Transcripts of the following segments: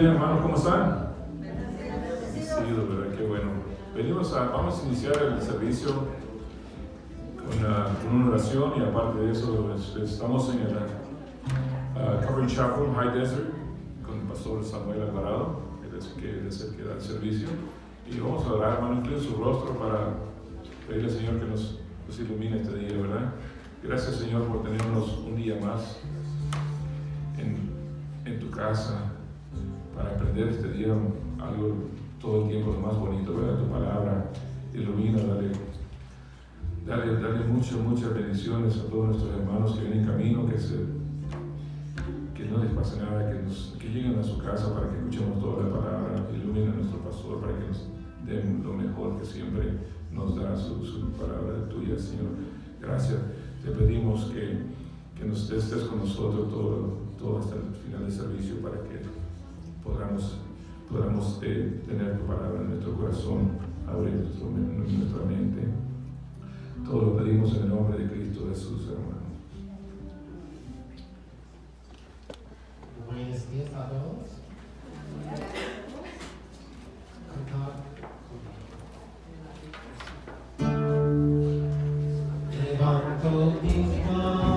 bien, hermanos, ¿cómo están? Bendecidos, ¿verdad? Qué bueno. Vamos a iniciar el servicio con una oración, y aparte de eso, estamos en el Calvary Chapel, High Desert, con el pastor Samuel Alvarado, que es el que da el servicio. Y vamos a orar, hermano, incluye su rostro para pedirle al Señor que nos ilumine este día, ¿verdad? Gracias, Señor, por tenernos un día más en tu casa, para aprender este día algo todo el tiempo lo más bonito, ¿verdad? Tu palabra ilumina, dale muchas bendiciones a todos nuestros hermanos que vienen en camino, que no les pase nada, que lleguen a su casa para que escuchemos toda la palabra, ilumina a nuestro pastor para que nos den lo mejor que siempre nos da su palabra tuya, Señor. Gracias, te pedimos que nos estés con nosotros todo hasta el final del servicio, para que podamos tener tu palabra en nuestro corazón, abrir nuestra mente. Todo lo pedimos en el nombre de Cristo Jesús, hermano. Buenos días a todos. Levanto mis manos.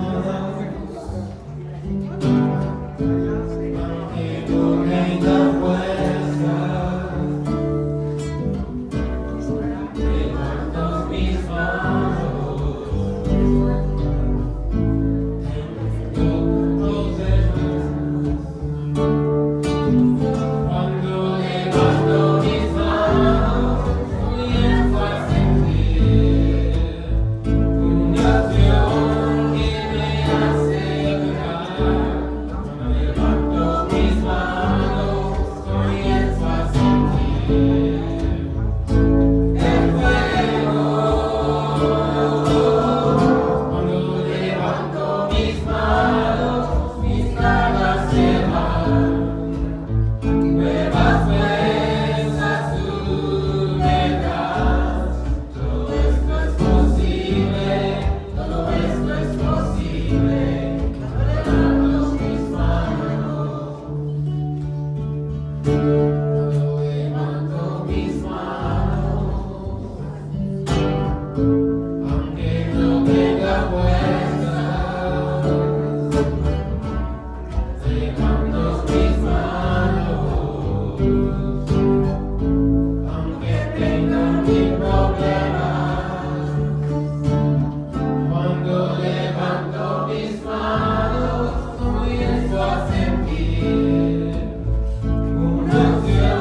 Una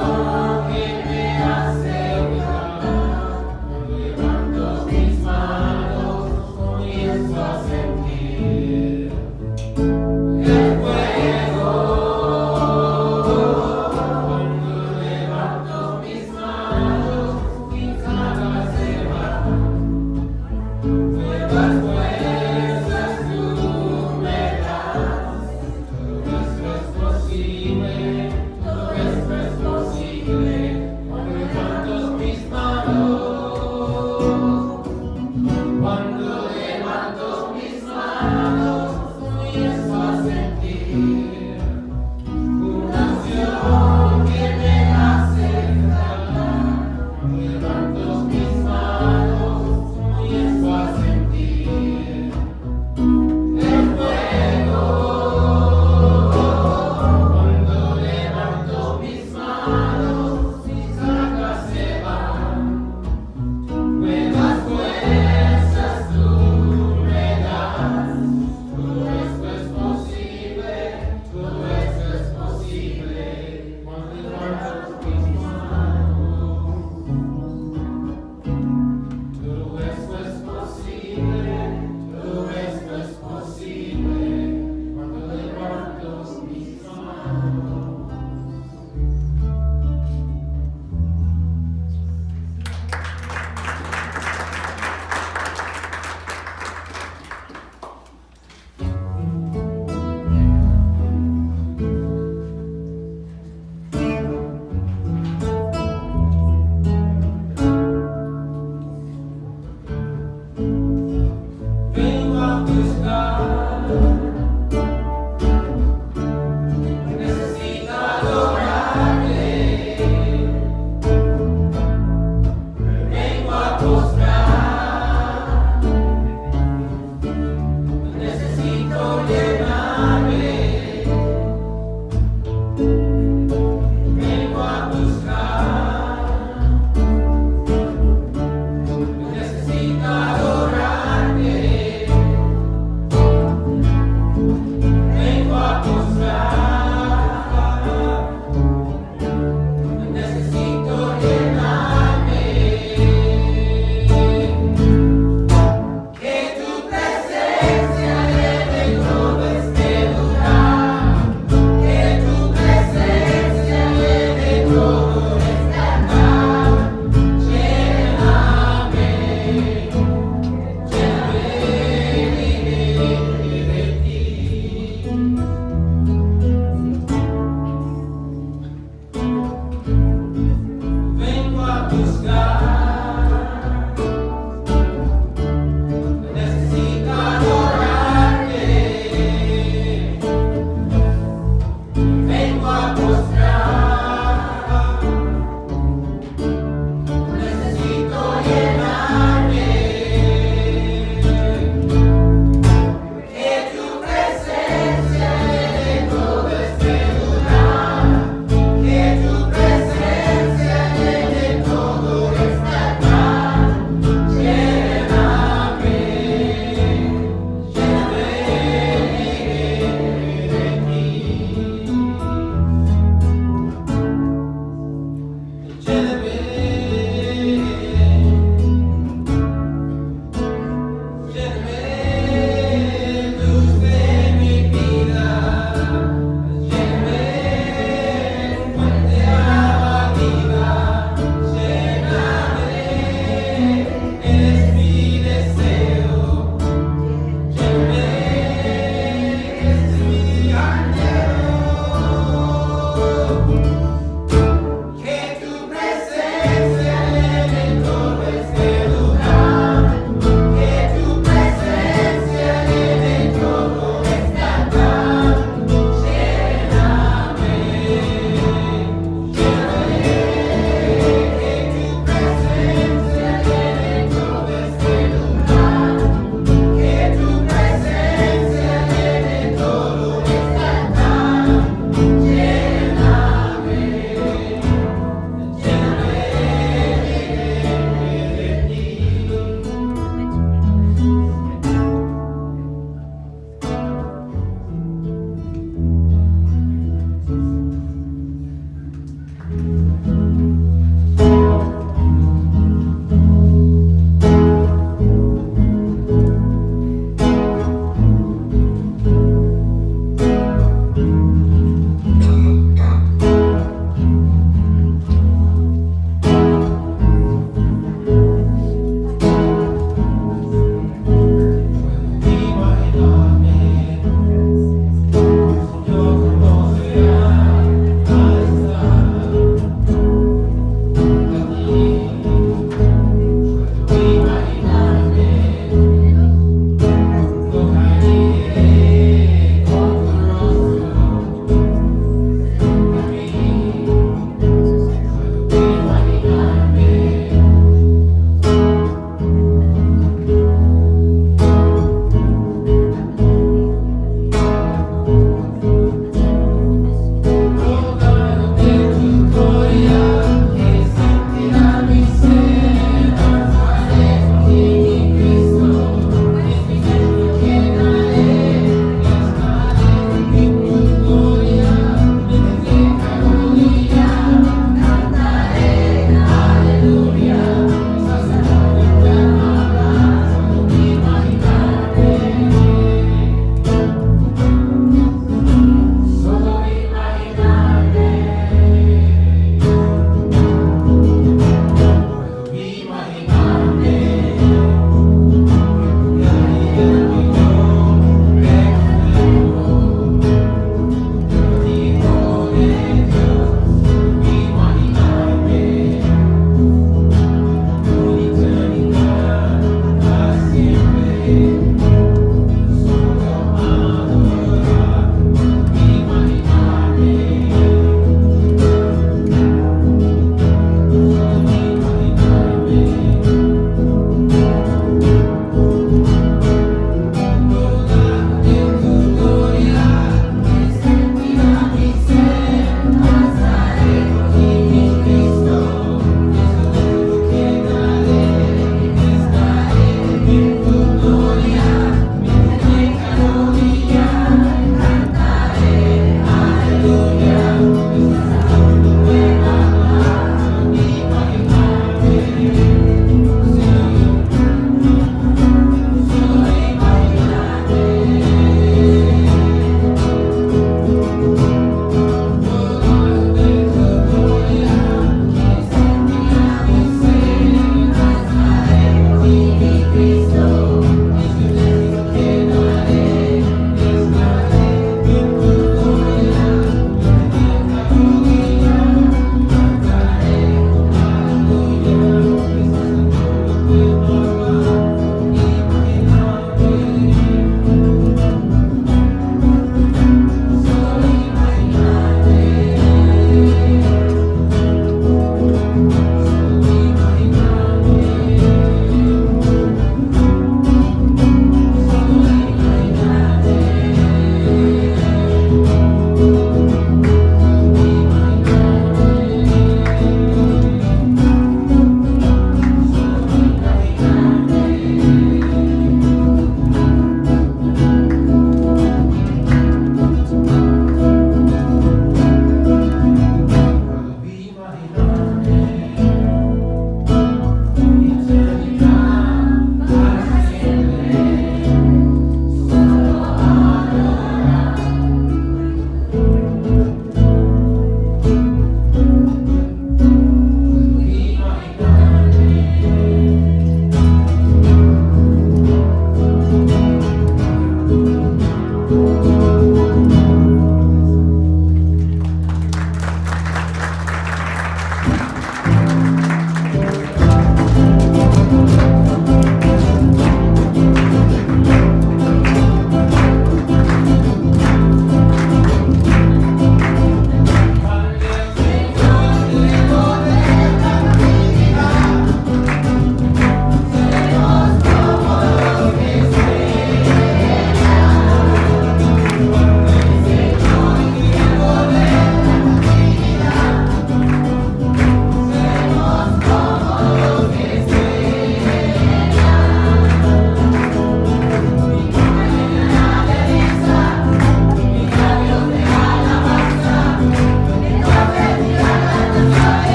Lléname.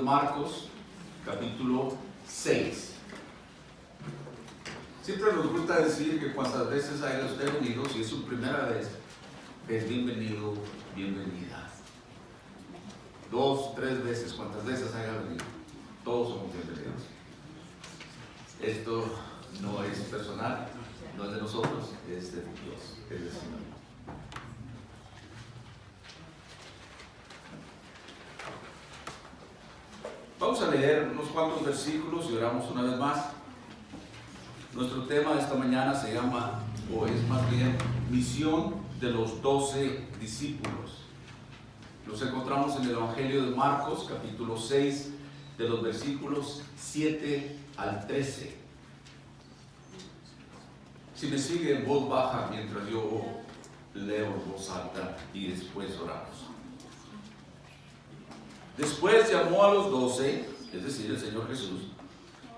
Marcos, capítulo 6. Siempre nos gusta decir que cuantas veces haya usted venido, si es su primera vez, es bienvenido, bienvenida. 2, 3 veces, cuantas veces haya venido, todos somos bienvenidos. Esto no es personal, no es de nosotros, es de Dios, es del Señor. Vamos a leer unos cuantos versículos y oramos una vez más. Nuestro tema de esta mañana se llama, o es más bien, misión de los 12 discípulos. Los encontramos en el Evangelio de Marcos, capítulo 6, de los versículos 7 al 13. Si me sigue en voz baja mientras yo leo en voz alta y después oramos. Después llamó a los 12, es decir, el Señor Jesús,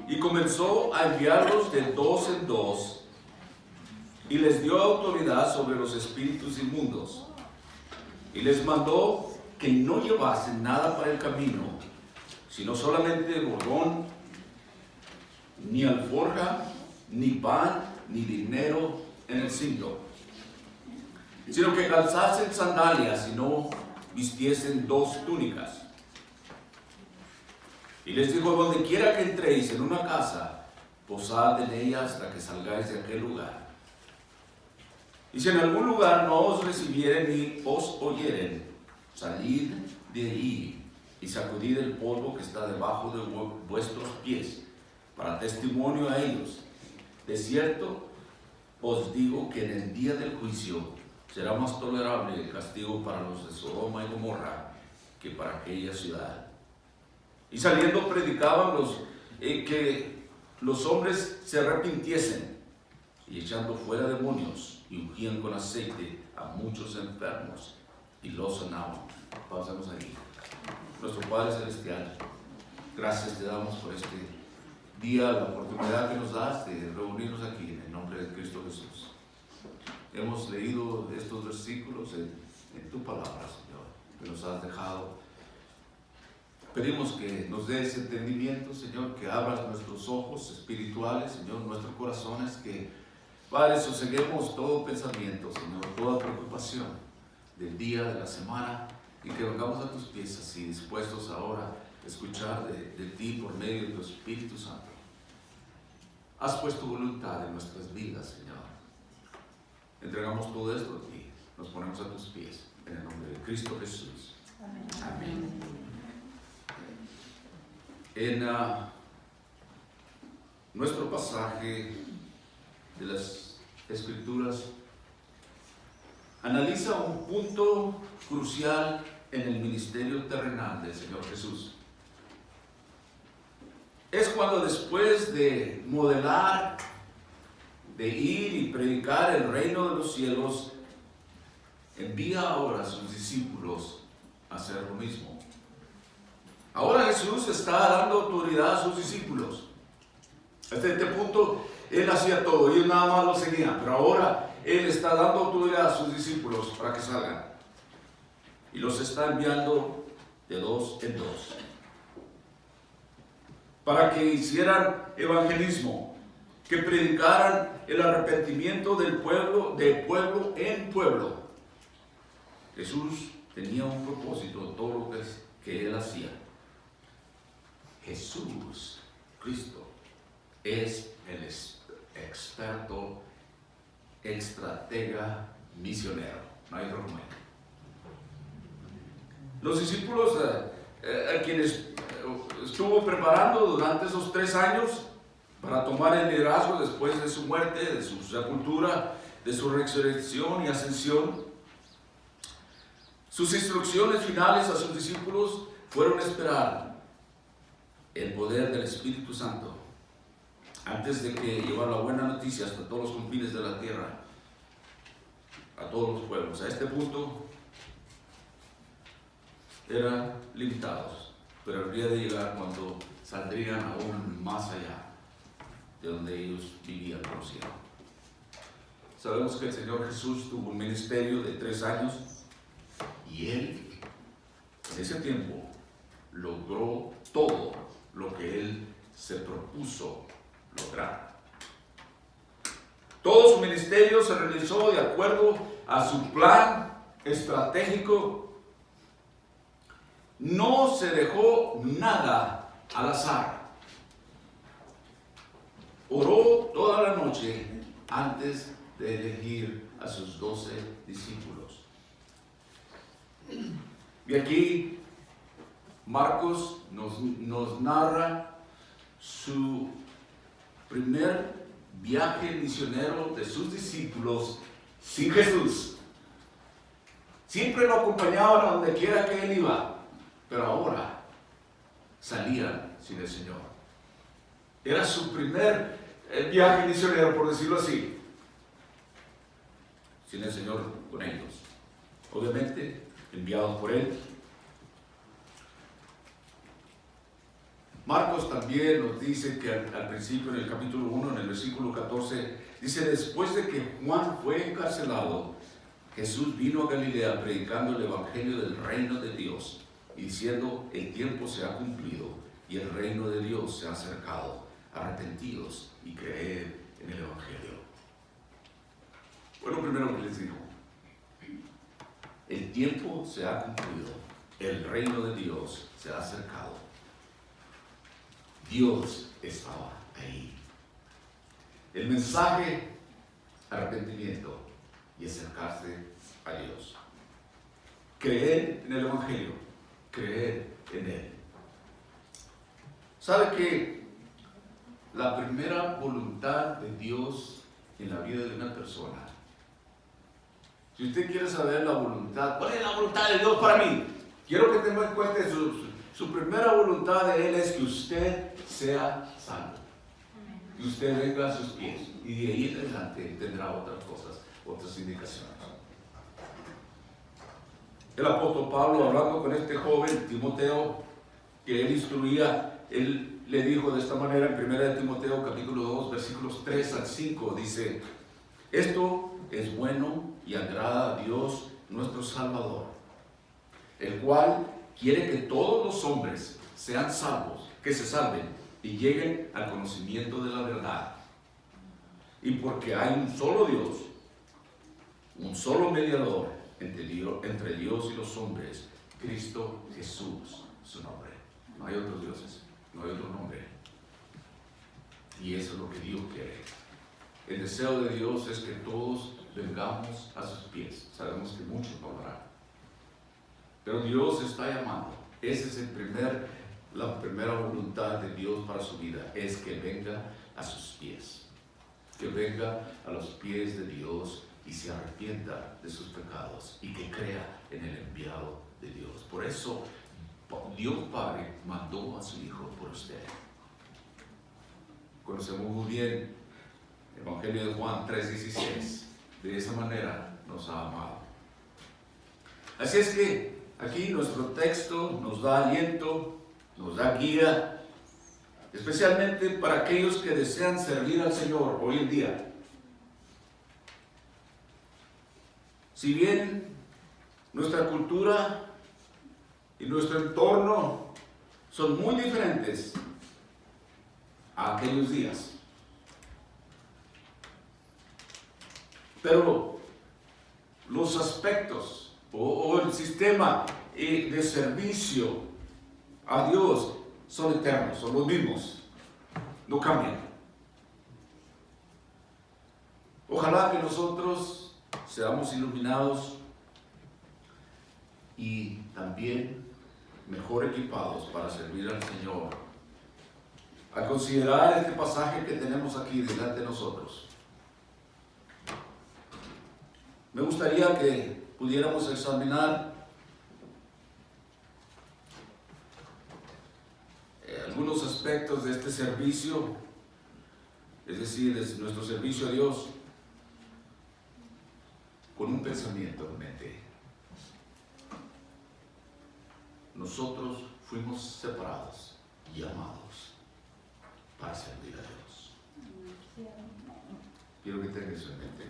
y comenzó a enviarlos de 2 en 2, y les dio autoridad sobre los espíritus inmundos, y les mandó que no llevasen nada para el camino, sino solamente bordón, ni alforja, ni pan, ni dinero en el cinto, sino que calzasen sandalias y no vistiesen 2 túnicas. Y les dijo, donde quiera que entréis en una casa, posad en ella hasta que salgáis de aquel lugar. Y si en algún lugar no os recibieren ni os oyeren, salid de allí y sacudid el polvo que está debajo de vuestros pies, para testimonio a ellos. De cierto, os digo que en el día del juicio será más tolerable el castigo para los de Sodoma y Gomorra que para aquella ciudad. Y saliendo predicaban que los hombres se arrepintiesen, y echando fuera demonios, y ungían con aceite a muchos enfermos, y los sanaban. Pausamos ahí. Nuestro Padre Celestial, gracias te damos por este día, la oportunidad que nos das de reunirnos aquí en el nombre de Cristo Jesús. Hemos leído estos versículos en tu palabra, Señor, que nos has dejado. Pedimos que nos des entendimiento, Señor, que abras nuestros ojos espirituales, Señor, nuestros corazones, que, Padre, soseguemos todo pensamiento, Señor, toda preocupación del día, de la semana, y que vengamos a tus pies así, dispuestos ahora a escuchar de ti por medio de tu Espíritu Santo. Haz pues tu voluntad en nuestras vidas, Señor. Entregamos todo esto a ti, nos ponemos a tus pies, en el nombre de Cristo Jesús. Amén. Amén. En nuestro pasaje de las Escrituras analiza un punto crucial en el ministerio terrenal del Señor Jesús. Es cuando después de modelar, de ir y predicar el reino de los cielos, envía ahora a sus discípulos a hacer lo mismo. Ahora Jesús está dando autoridad a sus discípulos. Hasta este punto Él hacía todo, ellos nada más lo seguían, pero ahora Él está dando autoridad a sus discípulos para que salgan. Y los está enviando de 2 en 2. Para que hicieran evangelismo, que predicaran el arrepentimiento del pueblo, de pueblo en pueblo. Jesús tenía un propósito en todo lo que Él hacía. Jesús, Cristo, es el experto, estratega, misionero. No hay otro como él. Los discípulos a quienes estuvo preparando durante esos 3 años para tomar el liderazgo después de su muerte, de su sepultura, de su resurrección y ascensión, sus instrucciones finales a sus discípulos fueron esperar el poder del Espíritu Santo antes de que llevara la buena noticia hasta todos los confines de la tierra, a todos los pueblos. A este punto eran limitados, pero habría de llegar cuando saldrían aún más allá de donde ellos vivían, conocían. Sabemos que el Señor Jesús tuvo un ministerio de 3 años y Él, en ese tiempo, logró todo lo que él se propuso lograr. Todo su ministerio se realizó de acuerdo a su plan estratégico. No se dejó nada al azar. Oró toda la noche antes de elegir a sus 12 discípulos. Y aquí Marcos nos narra su primer viaje misionero de sus discípulos sin Jesús. Siempre lo acompañaban a donde quiera que él iba, pero ahora salían sin el Señor. Era su primer viaje misionero, por decirlo así, sin el Señor con ellos. Obviamente, enviados por él. Marcos también nos dice que al principio, en el capítulo 1, en el versículo 14, dice: después de que Juan fue encarcelado, Jesús vino a Galilea predicando el evangelio del reino de Dios y diciendo: el tiempo se ha cumplido y el reino de Dios se ha acercado. Arrepentidos y creed en el evangelio. Fue lo primero que les dijo. El tiempo se ha cumplido, el reino de Dios se ha acercado. Dios estaba ahí. El mensaje: arrepentimiento y acercarse a Dios. Creer en el evangelio, creer en él. ¿Sabe que la primera voluntad de Dios en la vida de una persona? Si usted quiere saber la voluntad, ¿cuál es la voluntad de Dios para mí? Quiero que tenga en cuenta su primera voluntad de Él es que usted sea salvo. Que usted venga a sus pies. Y de ahí en adelante tendrá otras cosas, otras indicaciones. El apóstol Pablo, hablando con este joven Timoteo, que él instruía, él le dijo de esta manera en 1 Timoteo capítulo 2, versículos 3 al 5, dice: esto es bueno y agrada a Dios nuestro Salvador, el cual quiere que todos los hombres sean salvos, que se salven y lleguen al conocimiento de la verdad. Y porque hay un solo Dios, un solo mediador entre Dios y los hombres, Cristo Jesús, su nombre. No hay otros dioses, no hay otro nombre. Y eso es lo que Dios quiere. El deseo de Dios es que todos vengamos a sus pies. Sabemos que muchos no lo harán, pero Dios está llamando. Esa es la primera voluntad de Dios para su vida, es que venga a sus pies, que venga a los pies de Dios y se arrepienta de sus pecados y que crea en el enviado de Dios. Por eso Dios Padre mandó a su Hijo por usted. Conocemos muy bien el Evangelio de Juan 3:16. De esa manera nos ha amado. Así es que aquí nuestro texto nos da aliento, nos da guía, especialmente para aquellos que desean servir al Señor hoy en día. Si bien nuestra cultura y nuestro entorno son muy diferentes a aquellos días, pero los aspectos o el sistema de servicio a Dios son eternos, son los mismos, no cambian. Ojalá que nosotros seamos iluminados y también mejor equipados para servir al Señor. Al considerar este pasaje que tenemos aquí delante de nosotros, me gustaría que pudiéramos examinar algunos aspectos de este servicio, es decir, de nuestro servicio a Dios, con un pensamiento en mente. Nosotros fuimos separados y llamados para servir a Dios. Quiero que tengan eso en mente.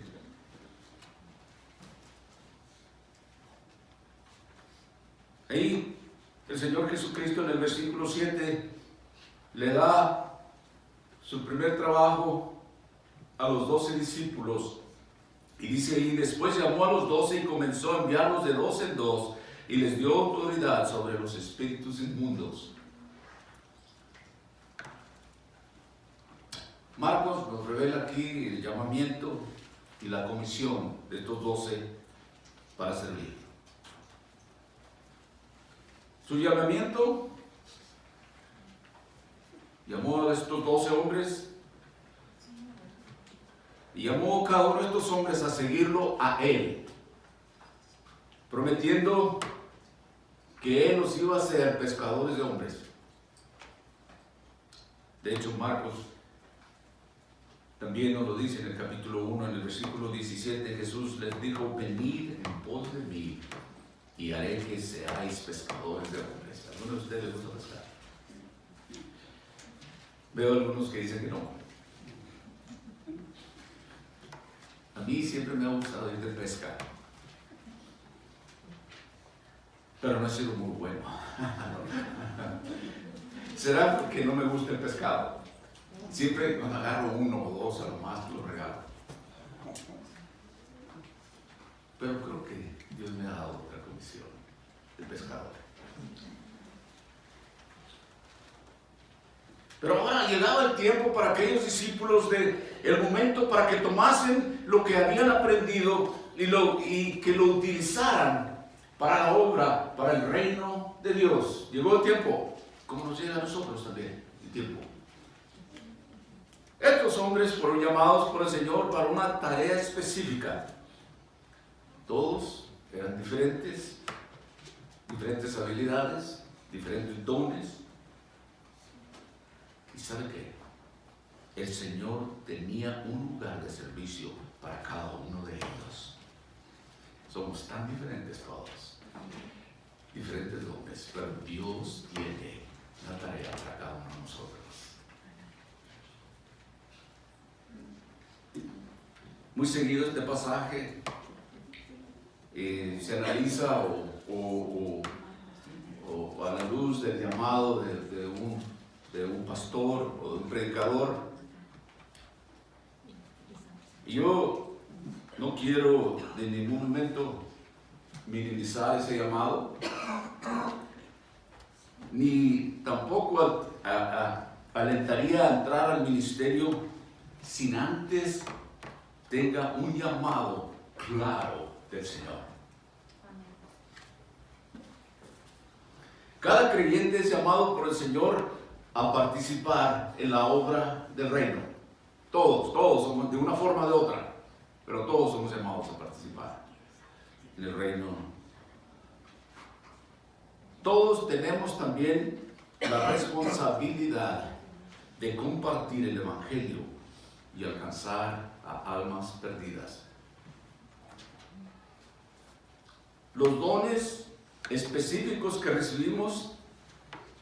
Ahí el el Señor Jesucristo en el versículo 7 le da su primer trabajo a los 12 discípulos. Y dice ahí, después llamó a los 12 y comenzó a enviarlos de 2 en 2 y les dio autoridad sobre los espíritus inmundos. Marcos nos revela aquí el llamamiento y la comisión de estos 12 para servir. Su llamamiento, llamó a estos 12 hombres y llamó a cada uno de estos hombres a seguirlo a él, prometiendo que él los iba a hacer pescadores de hombres. De hecho, Marcos también nos lo dice en el capítulo 1, en el versículo 17, Jesús les dijo, venid en pos de mí y haré que seáis pescadores de hombres. ¿A algunos de ustedes les gusta pescar? Veo algunos que dicen que no. A mí siempre me ha gustado ir de pesca, pero no ha sido muy bueno. ¿Será porque no me gusta el pescado? Siempre cuando agarro uno o dos a lo más lo regalo. Pero creo que Dios me ha dado otra comisión, el pescador. Pero ahora llegaba el tiempo para aquellos discípulos el momento para que tomasen lo que habían aprendido y que lo utilizaran para la obra, para el reino de Dios. Llegó el tiempo, como nos llega a nosotros también, el tiempo. Estos hombres fueron llamados por el Señor para una tarea específica. Todos eran diferentes habilidades, diferentes dones. ¿Y sabe qué? El Señor tenía un lugar de servicio para cada uno de ellos. Somos tan diferentes todos, diferentes dones, pero Dios tiene una tarea para cada uno de nosotros. Muy seguido este pasaje se analiza o a la luz del llamado de un pastor o de un predicador. Y yo no quiero de ningún momento minimizar ese llamado, ni tampoco alentaría a entrar al ministerio sin antes tenga un llamado claro del Señor. Cada creyente es llamado por el Señor a participar en la obra del reino. Todos somos de una forma o de otra, pero todos somos llamados a participar en el reino. Todos tenemos también la responsabilidad de compartir el Evangelio y alcanzar a almas perdidas. Los dones específicos que recibimos,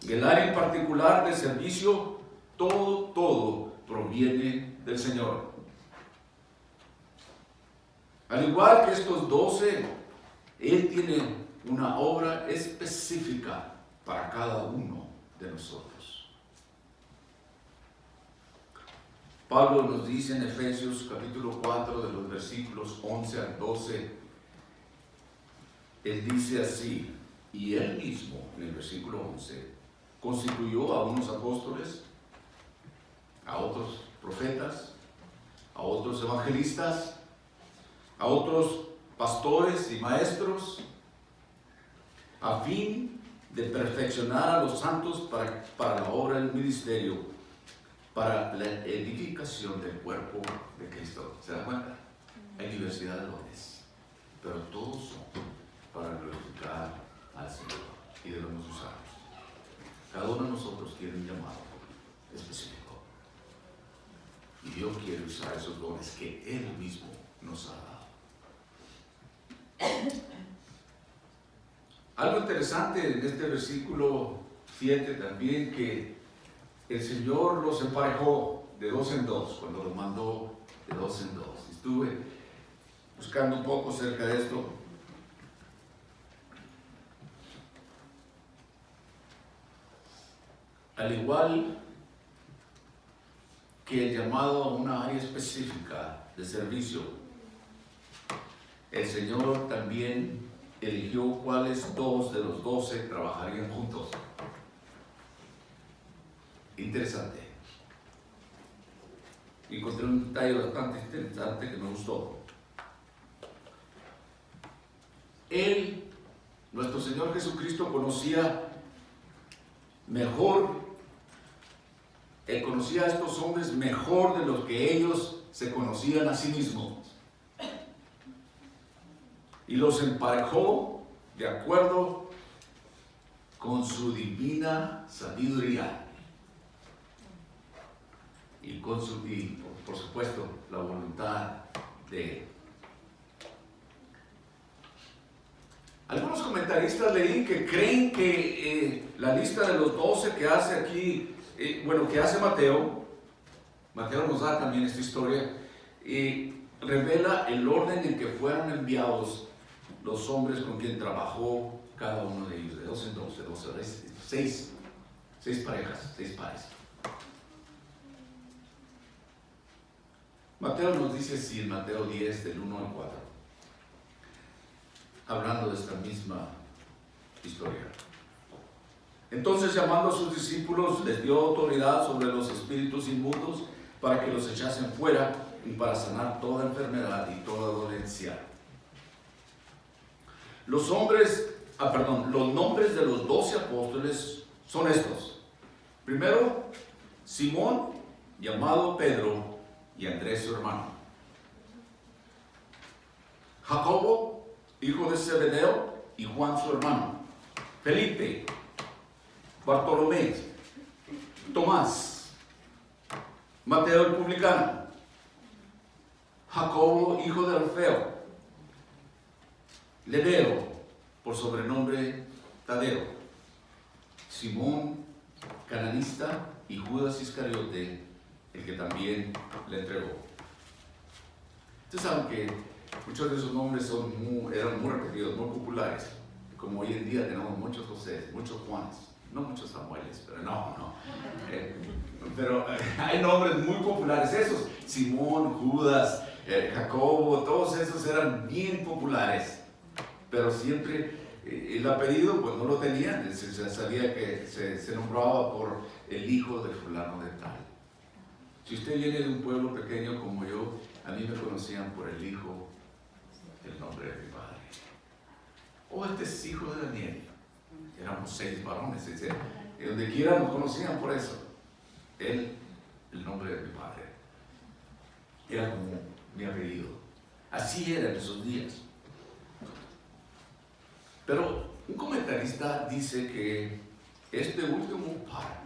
el área en particular de servicio, todo proviene del Señor. Al igual que estos 12, Él tiene una obra específica para cada uno de nosotros. Pablo nos dice en Efesios capítulo 4 de los versículos 11 al 12, Él dice así, y Él mismo, en el versículo 11, constituyó a unos apóstoles, a otros profetas, a otros evangelistas, a otros pastores y maestros, a fin de perfeccionar a los santos para la obra del ministerio, para la edificación del cuerpo de Cristo. ¿Se da cuenta? Hay diversidad de dones, pero todos son para glorificar al Señor y debemos usarlos. Cada uno de nosotros tiene un llamado específico y Dios quiere usar esos dones que Él mismo nos ha dado. Algo interesante en este versículo 7 también, que el Señor los emparejó de 2 en 2 cuando los mandó de 2 en 2. Estuve buscando un poco acerca de esto. al igual que el llamado a una área específica de servicio, el Señor también eligió cuáles 2 de los 12 trabajarían juntos. Interesante. Encontré un detalle bastante interesante que me gustó. Él, nuestro Señor Jesucristo, conocía a estos hombres mejor de lo que ellos se conocían a sí mismos. Y los emparejó de acuerdo con su divina sabiduría. Y por supuesto, la voluntad de Él. Algunos comentaristas leí que creen que la lista de los 12 que hace aquí, que hace Mateo nos da también esta historia, revela el orden en que fueron enviados los hombres con quien trabajó cada uno de ellos, de 12 en 12, 6 parejas, 6 pares. Mateo nos dice así en Mateo 10, del 1 al 4, hablando de esta misma historia. Entonces, llamando a sus discípulos, les dio autoridad sobre los espíritus inmundos para que los echasen fuera y para sanar toda enfermedad y toda dolencia. Los nombres de los 12 apóstoles son estos. Primero, Simón, llamado Pedro, y Andrés su hermano. Jacobo, hijo de Zebedeo, y Juan su hermano. Felipe, Bartolomé, Tomás, Mateo el publicano, Jacobo, hijo de Alfeo, Lebeo, por sobrenombre Tadeo, Simón, cananista, y Judas Iscariote, el que también le entregó. Ustedes saben que muchos de esos nombres eran muy repetidos, muy populares, como hoy en día tenemos muchos José, muchos Juanes, no muchos Samueles, pero no. Pero hay nombres muy populares, esos, Simón, Judas, Jacobo, todos esos eran bien populares, pero siempre el apellido pues no lo tenían, se sabía que se nombraba por el hijo de fulano de tal. Si usted viene de un pueblo pequeño como yo, a mí me conocían por el hijo del nombre de mi padre. Este es hijo de Daniel. Éramos 6 varones, y donde quiera nos conocían por eso. Él, el nombre de mi padre. Era como mi apellido. Así era en esos días. Pero un comentarista dice que este último par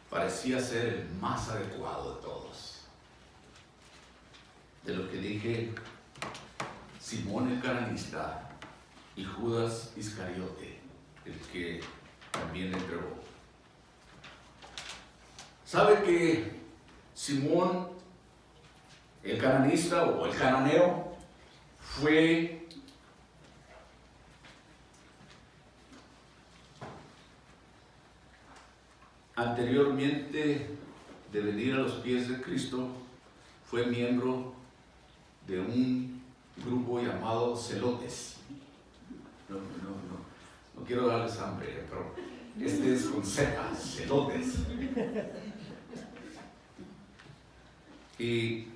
parecía ser el más adecuado de todos. De lo que dije, Simón el cananista y Judas Iscariote, el que también le entregó. ¿Sabe que Simón el cananista o el cananeo fue anteriormente de venir a los pies de Cristo, fue miembro de un grupo llamado Celotes? No quiero darles hambre, pero este es con Z, Celotes. Y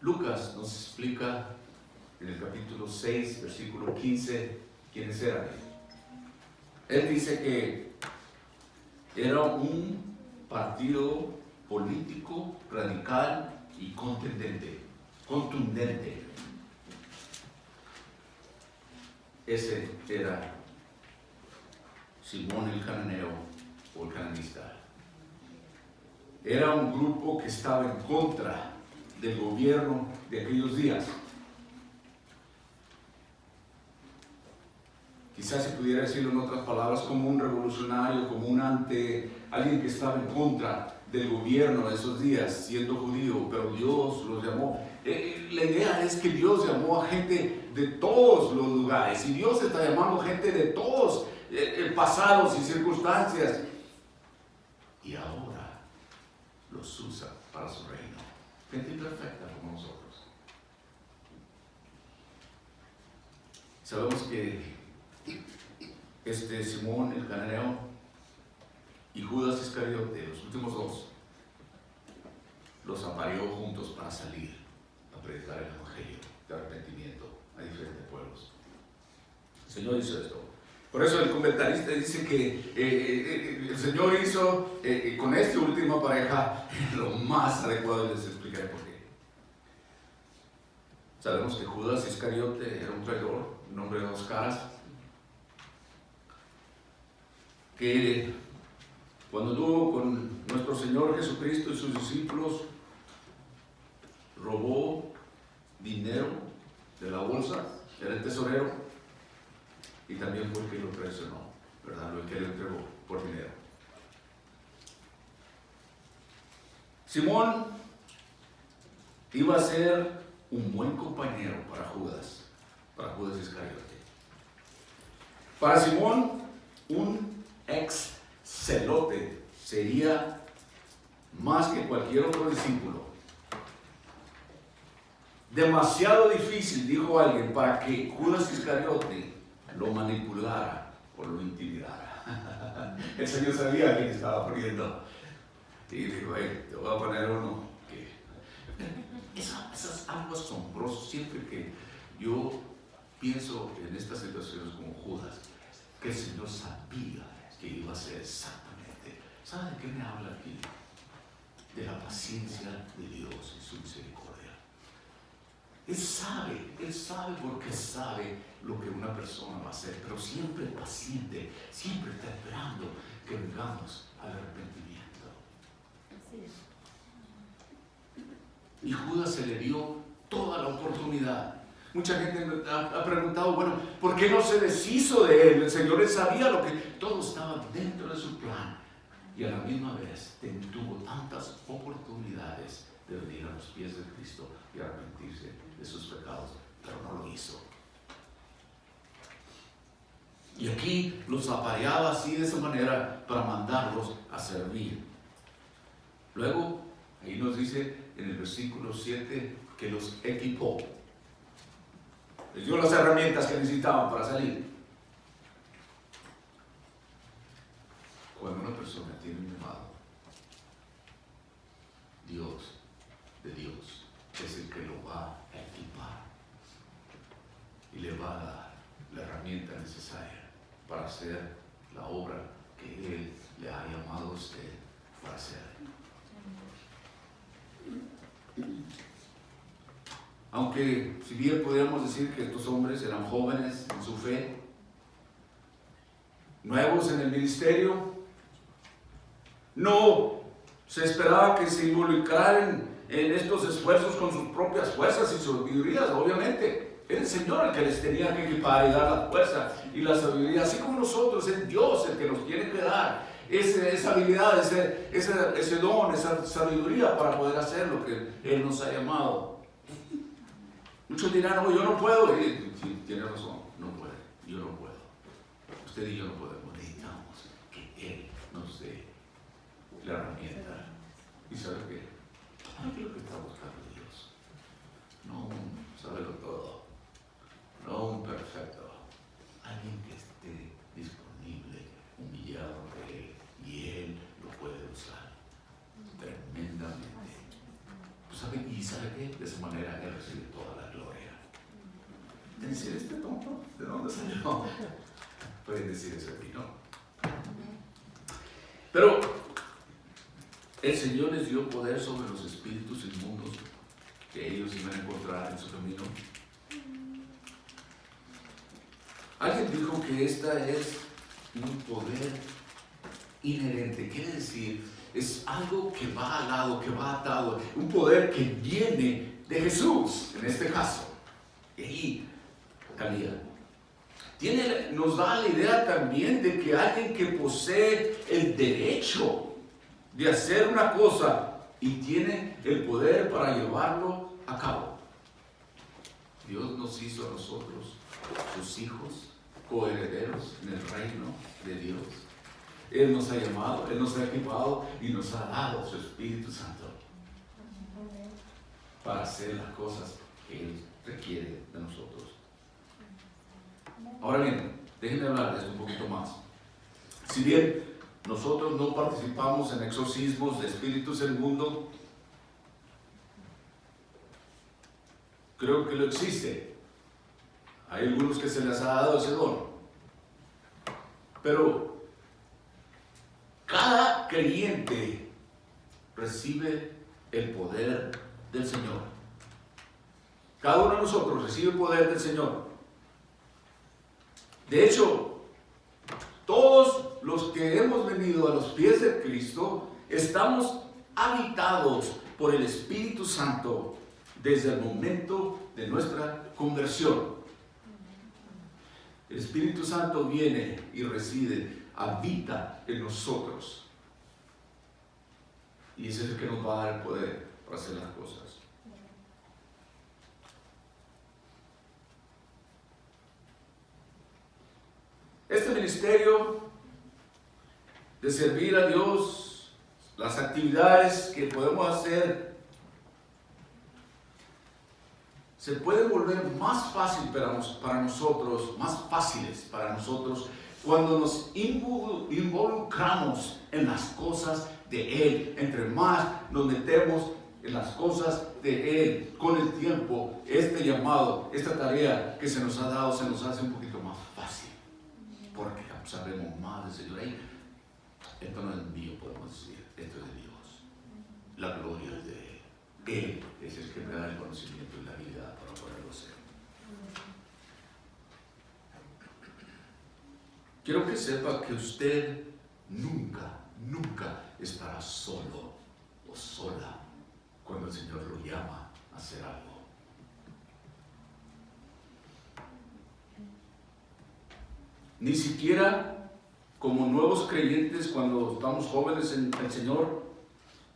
Lucas nos explica en el capítulo 6, versículo 15, quiénes eran. Él dice que era un partido político radical y contundente. Ese era Simón el cananeo o el cananista. Era un grupo que estaba en contra del gobierno de aquellos días. Quizás se pudiera decirlo en otras palabras, como un revolucionario, como alguien que estaba en contra del gobierno de esos días, siendo judío, pero Dios los llamó. La idea es que Dios llamó a gente de todos los lugares y Dios está llamando gente de todos pasados y circunstancias. Y ahora los usa para su reino. Gente imperfecta como nosotros. Sabemos que Simón el cananeo y Judas Iscariote, los últimos dos, los apareó juntos para salir a predicar el evangelio de arrepentimiento a diferentes pueblos. El Señor hizo esto. Por eso el comentarista dice que el Señor hizo con esta última pareja lo más adecuado, y les explicaré por qué. Sabemos que Judas Iscariote era un traidor, un hombre de dos caras, que cuando anduvo con nuestro Señor Jesucristo y sus discípulos, robó dinero de la bolsa, era el tesorero, y también fue el que lo traicionó, ¿verdad? El que lo entregó por dinero. Simón iba a ser un buen compañero para Judas Iscariote. Para Simón, un ex celote sería más que cualquier otro discípulo. Demasiado difícil, dijo alguien, para que Judas Iscariote lo manipulara o lo intimidara. El Señor sabía a quién estaba poniendo. Y dijo, te voy a poner uno que... Eso es algo asombroso. Siempre que yo pienso en estas situaciones como Judas, que el Señor sabía que iba a ser exactamente. ¿Sabe de qué me habla aquí? De la paciencia de Dios y su misericordia. Él sabe porque sabe lo que una persona va a hacer, pero siempre es paciente, siempre está esperando que vengamos al arrepentimiento. Y Judas se le dio toda la oportunidad. Mucha gente ha preguntado, bueno, ¿por qué no se deshizo de él? El Señor sabía lo que todo estaba dentro de su plan. Y a la misma vez tuvo tantas oportunidades de venir a los pies de Cristo y arrepentirse de sus pecados, pero no lo hizo. Y aquí los apareaba así de esa manera para mandarlos a servir. Luego, ahí nos dice en el versículo 7 que los equipó. Les dio las herramientas que necesitaban para salir. Cuando una persona tiene un llamado, Dios es el que lo va a equipar y le va a dar la herramienta necesaria para hacer la obra que Él le ha llamado a usted para hacer. Aunque si bien podríamos decir que estos hombres eran jóvenes en su fe, nuevos en el ministerio, no se esperaba que se involucraran en estos esfuerzos con sus propias fuerzas y sabidurías. Obviamente, era el Señor el que les tenía que equipar y dar la fuerza y la sabiduría, así como nosotros, es Dios el que nos tiene que dar esa habilidad, ese don, esa sabiduría para poder hacer lo que Él nos ha llamado. Muchos dirán, no, yo no puedo. Y tiene razón, no puede, yo no puedo. Usted y yo no podemos, necesitamos que Él nos dé la herramienta. ¿Y sabe qué? ¿Qué es lo que está buscando Dios? No un sabelo todo, no un perfecto, alguien que esté disponible, humillado ante Él, y Él lo puede usar tremendamente. ¿Y sabe qué? De esa manera Él recibe toda la gloria. Decir, este tonto, ¿de dónde salió? Pueden decir eso aquí, ¿no? Pero el Señor les dio poder sobre los espíritus inmundos que ellos iban a encontrar en su camino. Alguien dijo que esta es un poder inherente, quiere decir, es algo que va al lado, que va atado, un poder que viene de Jesús, en este caso. Y ahí cabía. Nos da la idea también de que alguien que posee el derecho de hacer una cosa y tiene el poder para llevarlo a cabo. Dios nos hizo a nosotros, sus hijos, coherederos en el reino de Dios. Él nos ha llamado, Él nos ha equipado y nos ha dado su Espíritu Santo para hacer las cosas que Él requiere de nosotros. Ahora bien, déjenme hablar de esto un poquito más. Si bien nosotros no participamos en exorcismos de espíritus del mundo, creo que lo existe. Hay algunos que se les ha dado ese don. Pero cada creyente recibe el poder del Señor. Cada uno de nosotros recibe el poder del Señor. De hecho, todos los que hemos venido a los pies de Cristo estamos habitados por el Espíritu Santo desde el momento de nuestra conversión. El Espíritu Santo viene y reside, habita en nosotros. Y ese es el que nos va a dar el poder para hacer las cosas. Este ministerio de servir a Dios, las actividades que podemos hacer, se pueden volver más fácil para nosotros, más fáciles para nosotros, cuando nos involucramos en las cosas de Él. Entre más nos metemos en las cosas de Él, con el tiempo, este llamado, esta tarea que se nos ha dado, se nos hace un poquito más fácil. Porque sabemos más del Señor. Esto no es mío, podemos decir, esto es de Dios. La gloria es de Él. Él es el que me da el conocimiento y la habilidad para poderlo hacer. Quiero que sepa que usted nunca estará solo o sola cuando el Señor lo llama a hacer algo. Ni siquiera como nuevos creyentes, cuando estamos jóvenes en el Señor,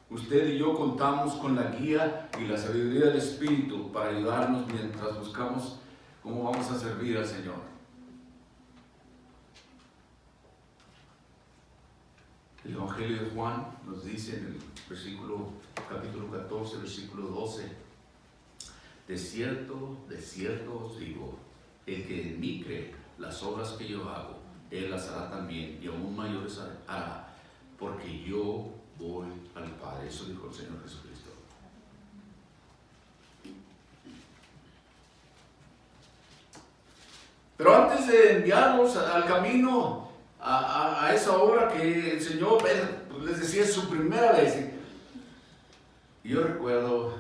usted y yo contamos con la guía y la sabiduría del Espíritu para ayudarnos mientras buscamos cómo vamos a servir al Señor. El Evangelio de Juan nos dice en el capítulo 14, versículo 12: de cierto os digo, el que en mí cree, las obras que yo hago, Él las hará también, y aún mayores hará, porque yo voy al Padre. Eso dijo el Señor Jesucristo. Pero antes de enviarnos al camino a esa obra que el Señor les decía es su primera vez, yo recuerdo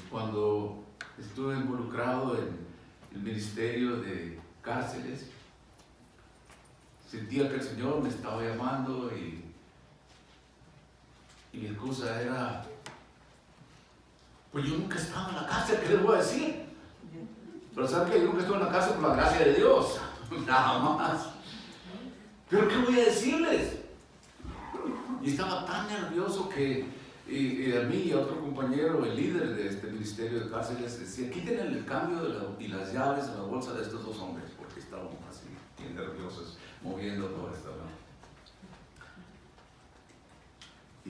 cuando estuve involucrado en el ministerio de cárceles, sentía que el Señor me estaba llamando y mi excusa era: pues yo nunca he estado en la cárcel, ¿qué les voy a decir? Pero saben que yo nunca estuve en la cárcel por la gracia de Dios, nada más. Pero ¿qué voy a decirles? Y estaba tan nervioso que a mí y a otro compañero, el líder de este ministerio de cárceles, decía: quiten el cambio y las llaves de la bolsa de estos dos hombres, porque estaban así, bien nerviosos, moviendo todo esto, ¿no?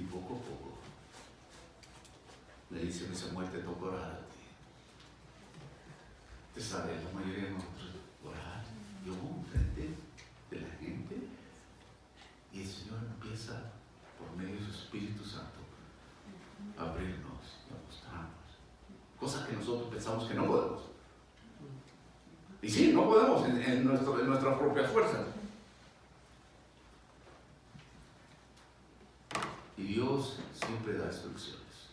Y poco a poco le dice: mi Samuel, te toca orar a ti. Te sabe, la mayoría de nosotros orar, yo enfrente de la gente, y el Señor empieza por medio de su Espíritu Santo a abrirnos y a mostrarnos cosas que nosotros pensamos que no podemos. Y sí, no podemos en nuestras propias fuerzas. Y Dios siempre da instrucciones.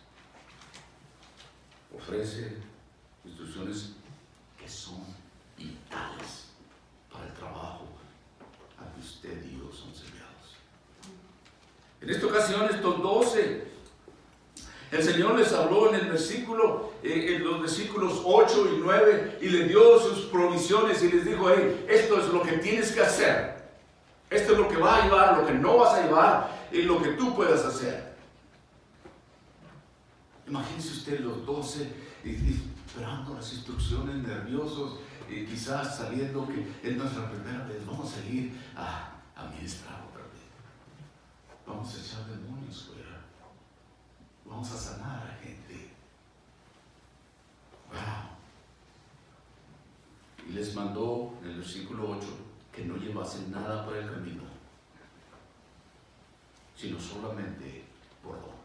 Ofrece instrucciones que son vitales para el trabajo a que usted y yo somos enviados. En esta ocasión, estos 12, el Señor les habló en los versículos 8 y 9, y les dio sus provisiones y les dijo: hey, esto es lo que tienes que hacer. Esto es lo que va a llevar, lo que no vas a llevar, y lo que tú puedas hacer. Imagínense usted los 12, esperando las instrucciones, nerviosos, y quizás saliendo que es nuestra primera vez. Vamos a ir a ministrar otra vez. Vamos a echar demonios fuera. Vamos a sanar a gente. Wow. Y les mandó en el versículo 8 que no llevasen nada para el camino, sino solamente bordón.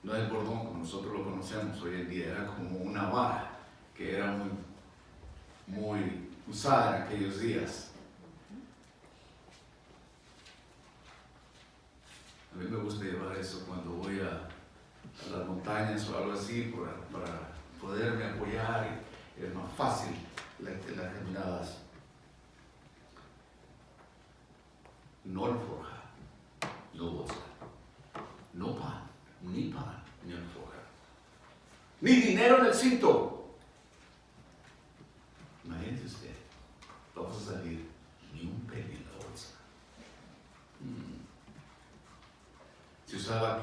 No es bordón como nosotros lo conocemos hoy en día, era como una vara que era muy usada en aquellos días. A mí me gusta llevar eso cuando voy a las montañas o algo así para poderme apoyar, y es más fácil las caminadas. No alforja, no bolsa, no pan, ni alforja, ni dinero en el cinto. Imagínese usted, vamos a salir ni un penny en la bolsa. Se usaba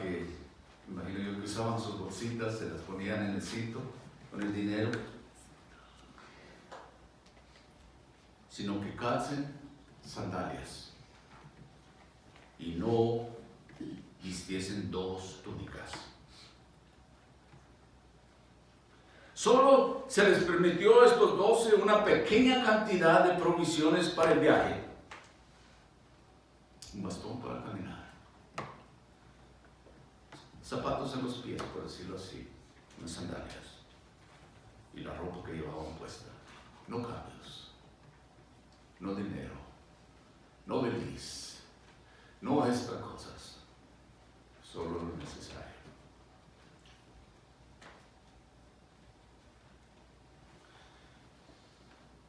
imagino yo que usaban sus bolsitas, se las ponían en el cinto con el dinero, sino que calcen sandalias y no vistiesen 2 túnicas. Solo se les permitió a estos 12 una pequeña cantidad de provisiones para el viaje. Un bastón para caminar, zapatos en los pies, por decirlo así, unas sandalias, y la ropa que llevaban puesta. No cambios, no dinero, no beliz, no estas cosas, solo lo necesario.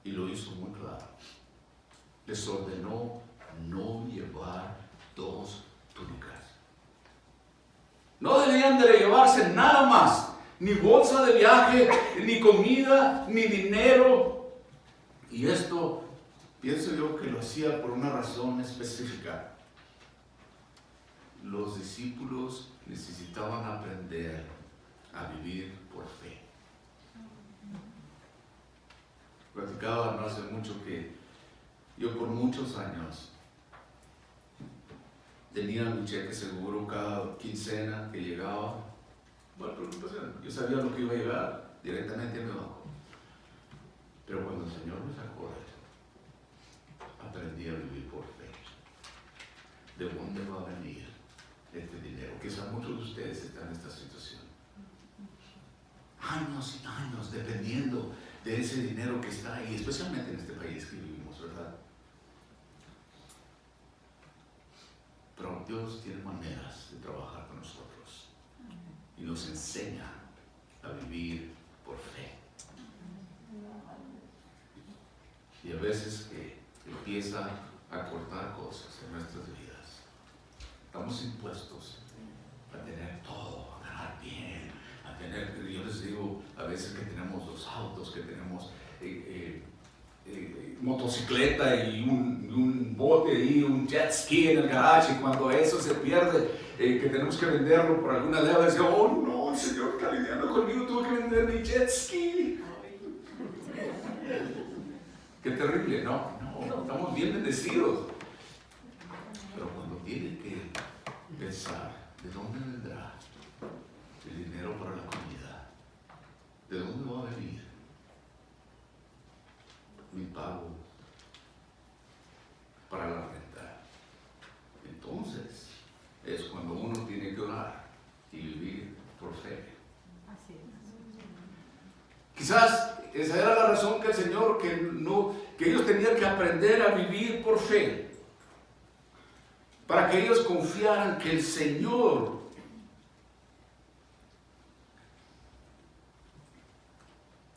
Y lo hizo muy claro. Les ordenó no llevar 2 túnicas. No debían de llevarse nada más, ni bolsa de viaje, ni comida, ni dinero. Y esto, pienso yo que lo hacía por una razón específica. Los discípulos necesitaban aprender a vivir por fe. Platicaba no hace mucho que yo por muchos años tenía mi cheque seguro cada quincena que llegaba. Bueno, yo sabía lo que iba a llegar directamente a mi banco. Pero cuando el Señor me sacó de eso, aprendí a vivir por fe. ¿De dónde va a venir este dinero? Quizás muchos de ustedes están en esta situación. Años y años dependiendo de ese dinero que está ahí, especialmente en este país que vivimos, ¿verdad? Pero Dios tiene maneras de trabajar con nosotros y nos enseña a vivir por fe. Y a veces que empieza a cortar cosas en nuestras vidas, estamos impuestos a tener todo, a ganar bien, a tener, yo les digo a veces que tenemos 2 autos, que tenemos motocicleta y un bote y un jet ski en el garage, y cuando eso se pierde, que tenemos que venderlo por alguna deuda, decimos, oh no, el Señor está lidiando conmigo, tuve que vender mi jet ski. Qué terrible, no, estamos bien bendecidos. Pero cuando tiene que pensar, ¿de dónde vendrá el dinero para la comida? ¿De dónde va a venir mi pago para la renta? Entonces es cuando uno tiene que orar y vivir por fe. Quizás esa era la razón que el Señor, que ellos tenían que aprender a vivir por fe, para que ellos confiaran que el Señor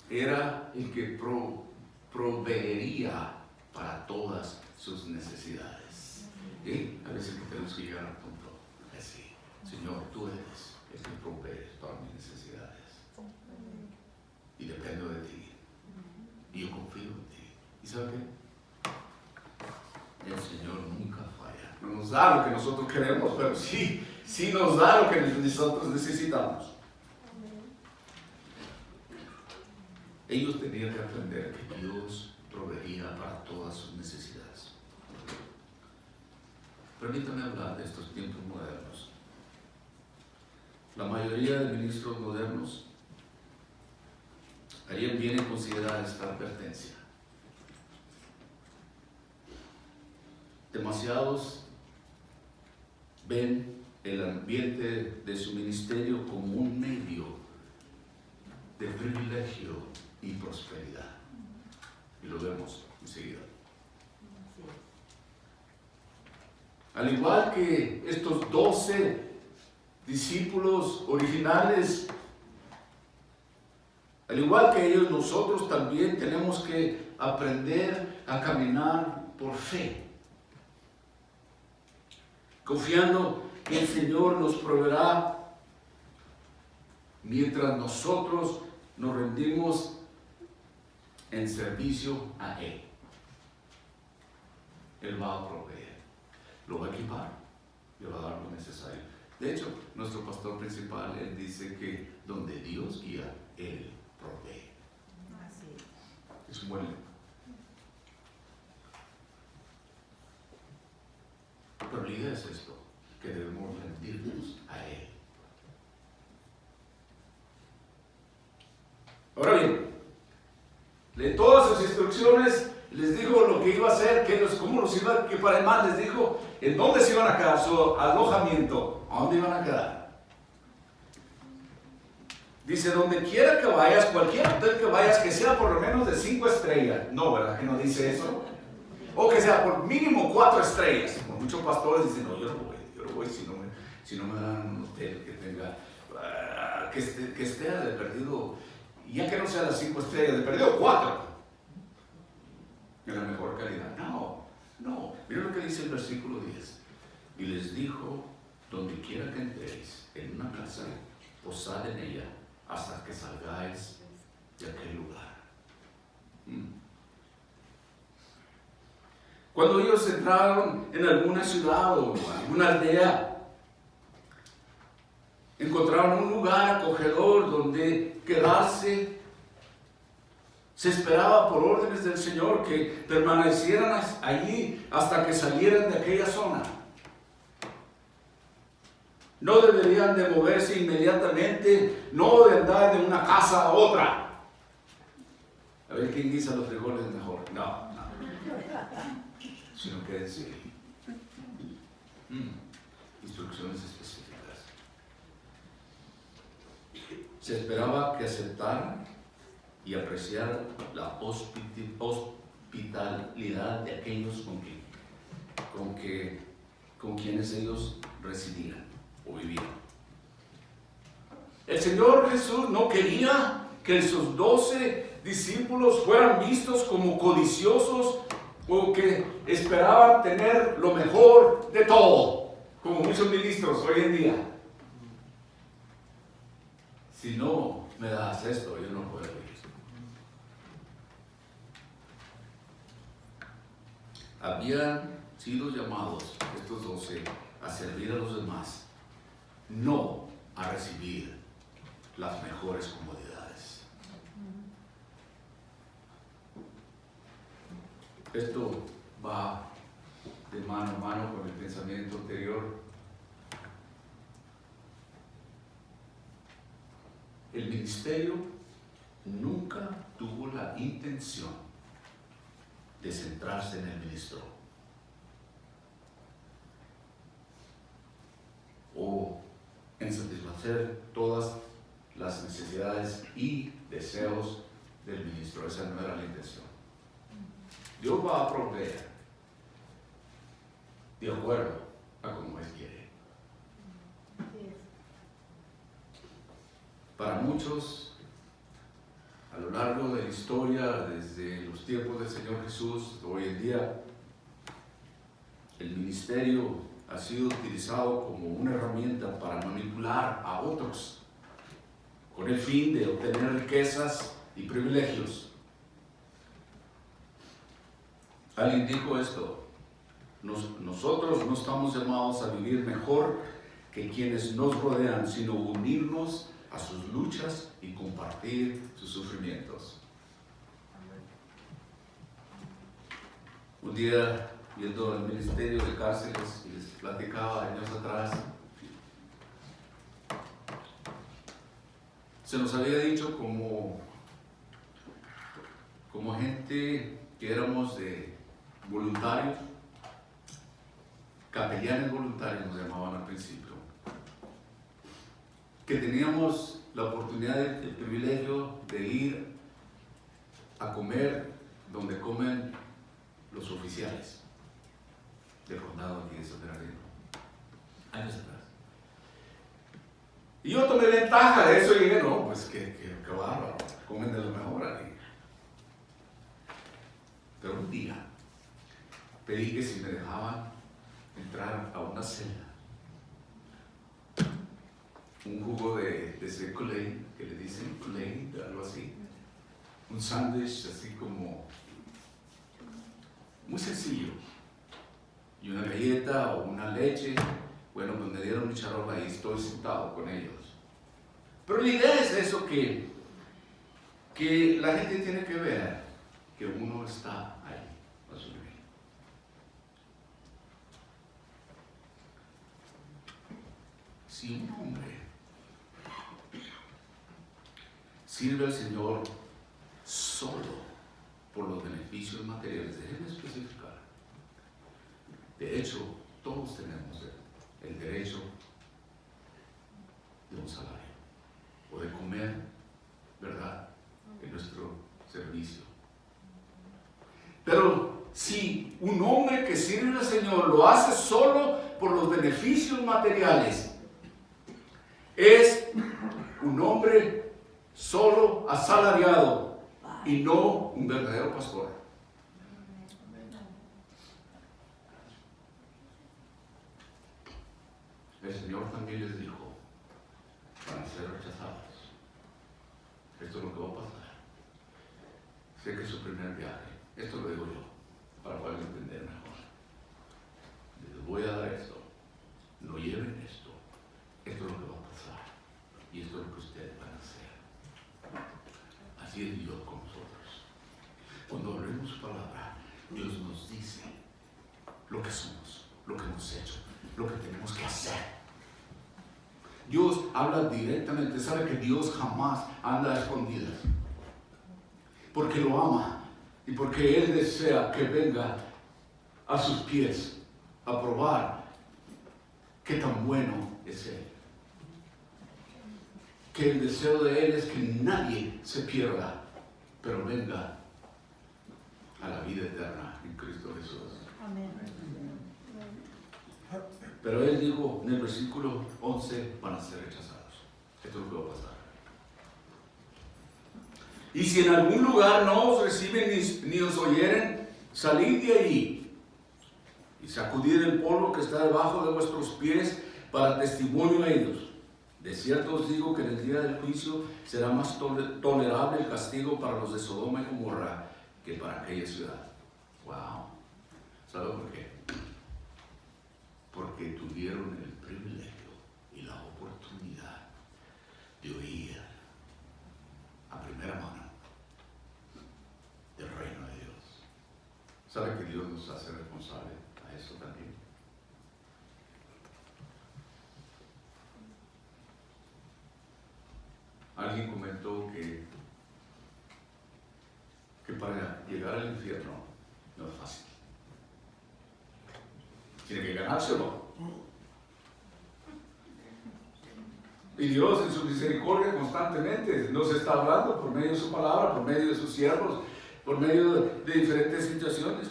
era el que proveería para todas sus necesidades. Y a veces tenemos que llegar al punto así: Señor, tú eres el que provees para mis necesidades, y dependo de ti, y yo confío en ti. ¿Y sabe qué? El Señor nunca falla. No nos da lo que nosotros queremos, pero sí nos da lo que nosotros necesitamos. Ellos tenían que aprender que Dios proveería para todas sus necesidades. Permítanme hablar de estos tiempos modernos. La mayoría de ministros modernos harían bien en considerar esta advertencia. Demasiados ven el ambiente de su ministerio como un medio de privilegio y prosperidad. Y lo vemos enseguida. Al igual que estos 12 discípulos originales, al igual que ellos, nosotros también tenemos que aprender a caminar por fe, confiando que el Señor nos proveerá mientras nosotros nos rendimos en servicio a Él. Él va a proveer, lo va a equipar, le va a dar lo necesario. De hecho, nuestro pastor principal, él dice que donde Dios guía, Él provee. Así Es un buen lema. Pero la idea es esto, que debemos rendirnos a Él. Ahora bien, de todas sus instrucciones, les dijo lo que iba a hacer, cómo los iba a equipar. Además, les dijo en dónde se iban a quedar, su alojamiento, a dónde iban a quedar. Dice, donde quiera que vayas, cualquier hotel que vayas, que sea por lo menos de 5 estrellas. No, ¿verdad que no dice eso? O que sea por mínimo 4 estrellas. Como muchos pastores dicen, no, yo no voy si no me dan un hotel que tenga, que esté de perdido, ya que no sea las 5 estrellas, de perdido 4. En la mejor calidad. No. Miren lo que dice el versículo 10. Y les dijo, donde quiera que entréis en una casa, posad en ella hasta que salgáis de aquel lugar. Cuando ellos entraron en alguna ciudad o alguna aldea, encontraron un lugar acogedor donde quedarse. Se esperaba por órdenes del Señor que permanecieran allí hasta que salieran de aquella zona. No deberían de moverse inmediatamente, no de andar de una casa a otra. A ver quién guisa los frijoles mejor. No. Sino que decir instrucciones específicas. Se esperaba que aceptaran y apreciar la hospitalidad de aquellos con quienes ellos residían o vivían. El Señor Jesús no quería que sus 12 discípulos fueran vistos como codiciosos o que esperaban tener lo mejor de todo, como muchos ministros hoy en día. Si no me das esto, yo no puedo ir. Habían sido llamados estos 12 a servir a los demás, no a recibir las mejores comodidades. Esto va de mano a mano con el pensamiento anterior. El ministerio nunca tuvo la intención de centrarse en el ministro o en satisfacer todas las necesidades y deseos del ministro. Esa no era la intención. Dios va a proveer de acuerdo a como Él quiere. Para muchos, a lo largo de la historia, desde los tiempos del Señor Jesús, hoy en día, el ministerio ha sido utilizado como una herramienta para manipular a otros con el fin de obtener riquezas y privilegios. Alguien dijo esto: nosotros no estamos llamados a vivir mejor que quienes nos rodean, sino unirnos a sus luchas y compartir sus sufrimientos. Un día, viendo el ministerio de cárceles, y les platicaba años atrás, se nos había dicho como gente que éramos de voluntarios, capellanes voluntarios nos llamaban al principio, que teníamos la oportunidad, el privilegio de ir a comer donde comen los oficiales del condado aquí de San Bernardino, años atrás. Y yo tomé ventaja de eso y dije, no, pues que bárbaro, comen de lo mejor aquí. Pero un día pedí que si me dejaban entrar a una cena, un jugo de ese Kool-Aid, que le dicen Kool-Aid, algo así, un sándwich así como muy sencillo, y una galleta o una leche. Bueno, pues me dieron mi charola y estoy sentado con ellos. Pero la idea es eso, que la gente tiene que ver que uno está ahí a su nivel. Si un hombre sirve al Señor solo por los beneficios materiales, déjenme especificar. De hecho, todos tenemos el derecho de un salario o de comer, ¿verdad?, en nuestro servicio. Pero si un hombre que sirve al Señor lo hace solo por los beneficios materiales, es un hombre solo asalariado y no un verdadero pastor. El Señor también les dijo, van a ser rechazados. Esto es lo que va a pasar. Sé que es su primer viaje. Esto lo digo yo, para poder entender mejor. Les voy a dar esto. No lleven esto. Esto es lo que va a pasar. Y esto es lo que ustedes van a hacer. Así es Dios con nosotros. Cuando abrimos su palabra, Dios nos dice lo que somos, lo que hemos hecho, lo que tenemos que hacer. Dios habla directamente. Sabe que Dios jamás anda a escondidas, porque lo ama y porque Él desea que venga a sus pies a probar qué tan bueno es Él. Que el deseo de Él es que nadie se pierda, pero venga a la vida eterna en Cristo Jesús. Amén. Pero Él dijo en el versículo 11, van a ser rechazados. Esto es lo que va a pasar. Y si en algún lugar no os reciben ni os oyeren, salid de allí y sacudid el polvo que está debajo de vuestros pies para testimonio a ellos. De cierto os digo que en el día del juicio será más tolerable el castigo para los de Sodoma y Gomorra que para aquella ciudad. Wow. ¿Sabe por qué? Porque tuvieron el privilegio y la oportunidad de oír a primera mano del reino de Dios. ¿Sabe que Dios nos hace responsable a eso también? Alguien comentó que para llegar al infierno no es fácil. Tiene que ganárselo. Y Dios en su misericordia constantemente nos está hablando por medio de su palabra, por medio de sus siervos, por medio de diferentes situaciones.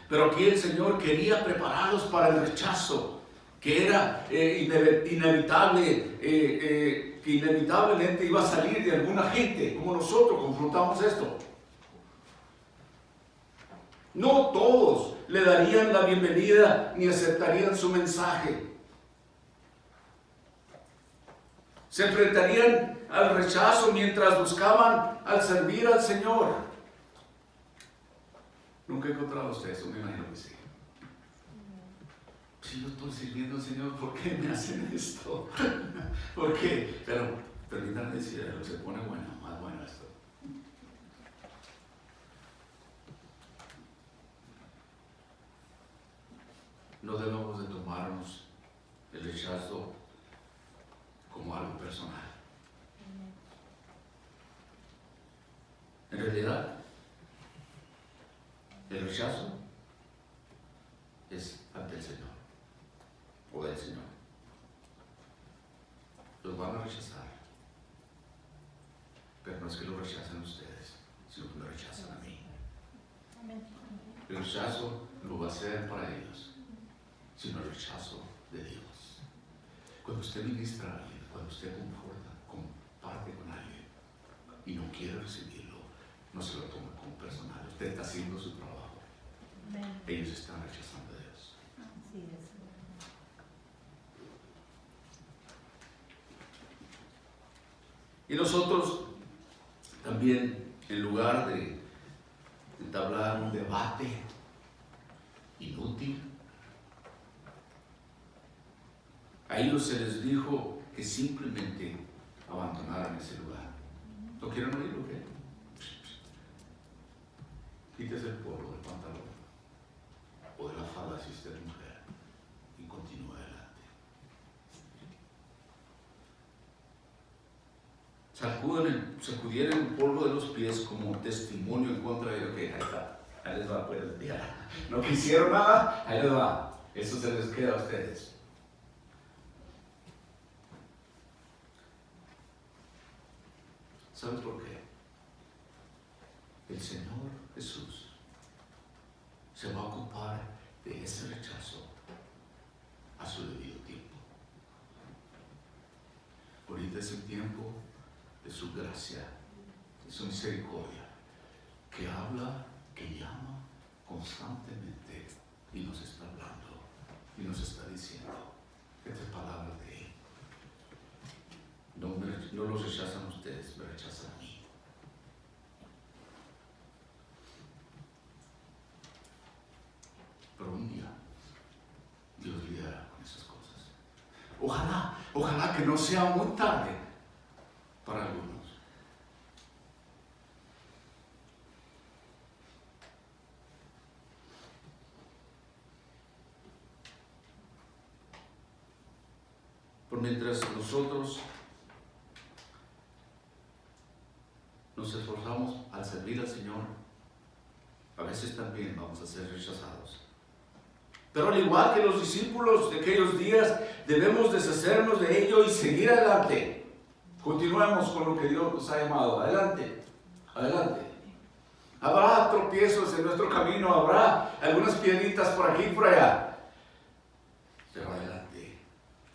Pero aquí el Señor quería prepararlos para el rechazo, que era inevitable, que inevitablemente iba a salir de alguna gente, como nosotros confrontamos esto. No todos le darían la bienvenida ni aceptarían su mensaje. Se enfrentarían al rechazo mientras buscaban al servir al Señor. Nunca he encontrado a usted eso, me imagino que sí. Si yo estoy sirviendo al Señor, ¿por qué me hacen esto? ¿Por qué? Pero permítanme decir, se pone bueno, más bueno esto. rechazo como algo personal. En realidad, el rechazo es ante el Señor o del Señor. Los van a rechazar, pero no es que lo rechacen ustedes, sino que lo rechazan a mí. El rechazo no va a ser para ellos, sino el rechazo de Dios. Cuando usted ministra a alguien, cuando usted comparte con alguien y no quiere recibirlo, no se lo tome como personal. Usted está haciendo su trabajo. Ellos están rechazando a Dios. Así es. Y nosotros también, en lugar de entablar un debate inútil, a ellos se les dijo que simplemente abandonaran ese lugar. ¿No quieren oírlo? ¿Qué? Quítese el polvo del pantalón o de la falda si usted es mujer y continúe adelante. Sacudieron el polvo de los pies como testimonio en contra de lo que ahí está. Ahí les va, pues, no quisieron nada, ahí les va. Eso se les queda a ustedes. ¿Sabes por qué? El Señor Jesús se va a ocupar de ese rechazo a su debido tiempo. Ahorita es el tiempo de su gracia, de su misericordia, que habla, que llama constantemente y nos está hablando y nos está diciendo estas palabras de Él. No los rechazan ustedes, me rechazan a mí. Pero un día Dios lidiará con esas cosas. Ojalá que no sea muy tarde para algunos. Por mientras nosotros nos esforzamos al servir al Señor, a veces también vamos a ser rechazados. Pero al igual que los discípulos de aquellos días, debemos deshacernos de ello y seguir adelante. Continuemos con lo que Dios nos ha llamado. Adelante, adelante. Habrá tropiezos en nuestro camino, habrá algunas piedritas por aquí y por allá. Pero adelante,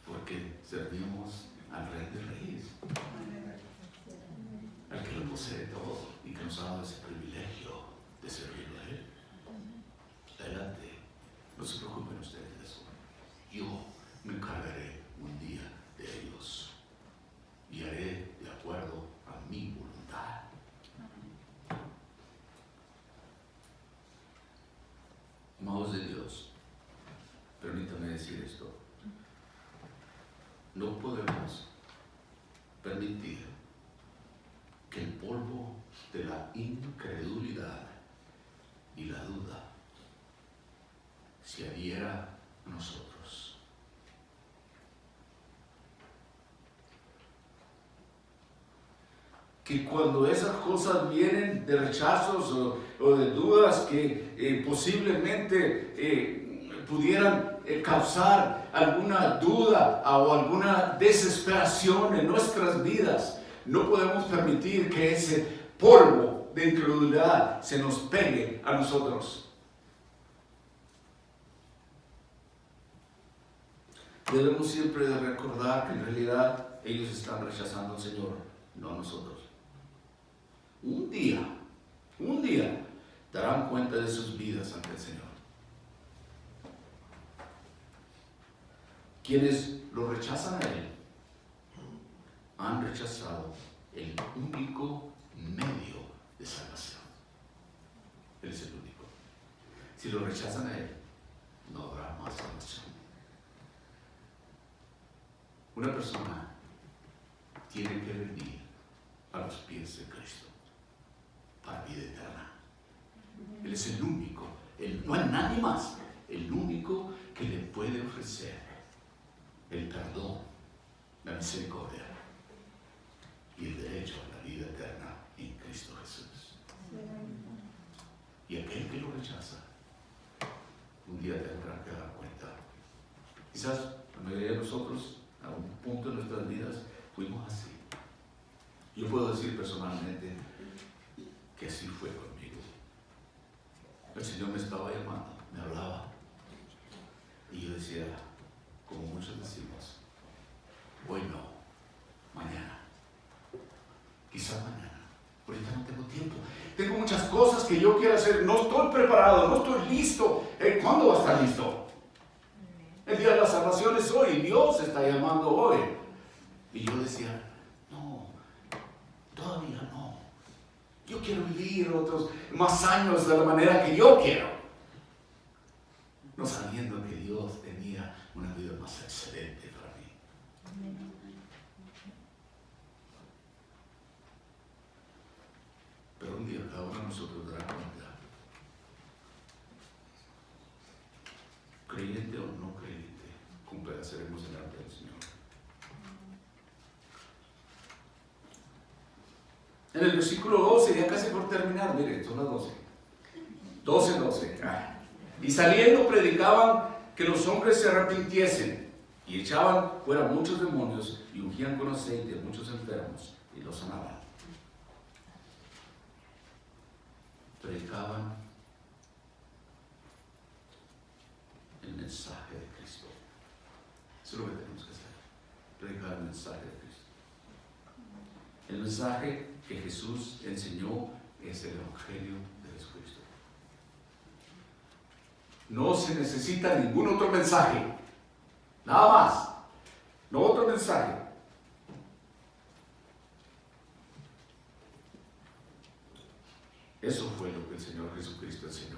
porque servimos al Rey de Reyes, al que lo posee todo y que nos ha dado ese privilegio de servirlo a Él. Adelante. No se preocupen ustedes de eso. Yo me encargaré un día de ellos y haré de acuerdo a mi voluntad. Amados de Dios, permítame decir esto. No podemos permitir que el polvo de la incredulidad y la duda se adhiera a nosotros. Que cuando esas cosas vienen de rechazos o de dudas que posiblemente pudieran causar alguna duda o alguna desesperación en nuestras vidas, no podemos permitir que ese polvo de incredulidad se nos pegue a nosotros. Debemos siempre de recordar que en realidad ellos están rechazando al Señor, no a nosotros. Un día darán cuenta de sus vidas ante el Señor. Quienes lo rechazan a Él han rechazado el único medio de salvación. Él es el único. Si lo rechazan a Él, no habrá más salvación. Una persona tiene que venir a los pies de Cristo para vida eterna. Él es el único, no hay nadie más, el único que le puede ofrecer el perdón, la misericordia y el derecho a la vida eterna en Cristo Jesús. Y aquel que lo rechaza, un día tendrá que dar cuenta. Quizás la mayoría de nosotros, a un punto de nuestras vidas, fuimos así. Yo puedo decir personalmente que así fue conmigo. El Señor me estaba llamando, me hablaba. Y yo decía, como muchos decimos, hoy no, mañana. Quizás mañana. Ahorita no tengo tiempo. Tengo muchas cosas que yo quiero hacer. No estoy preparado, no estoy listo. ¿Cuándo va a estar listo? El día de la salvación es hoy. Dios está llamando hoy. Y yo decía, no, todavía no. Yo quiero vivir otros más años de la manera que yo quiero. No sabiendo que Dios tenía una vida más excelente para mí. Pero un día cada uno de nosotros dará cuenta, creyente o no creyente, compareceremos delante del Señor. En el versículo 12, ya casi por terminar, miren, son las 12. 12. Y saliendo predicaban que los hombres se arrepintiesen y echaban fuera muchos demonios y ungían con aceite a muchos enfermos y los sanaban. Predicaban el mensaje de Cristo. Eso es lo que tenemos que hacer. Predicar el mensaje de Cristo. El mensaje que Jesús enseñó es el Evangelio de Jesucristo. No se necesita ningún otro mensaje. Nada más. No otro mensaje. Eso fue lo que el Señor Jesucristo enseñó.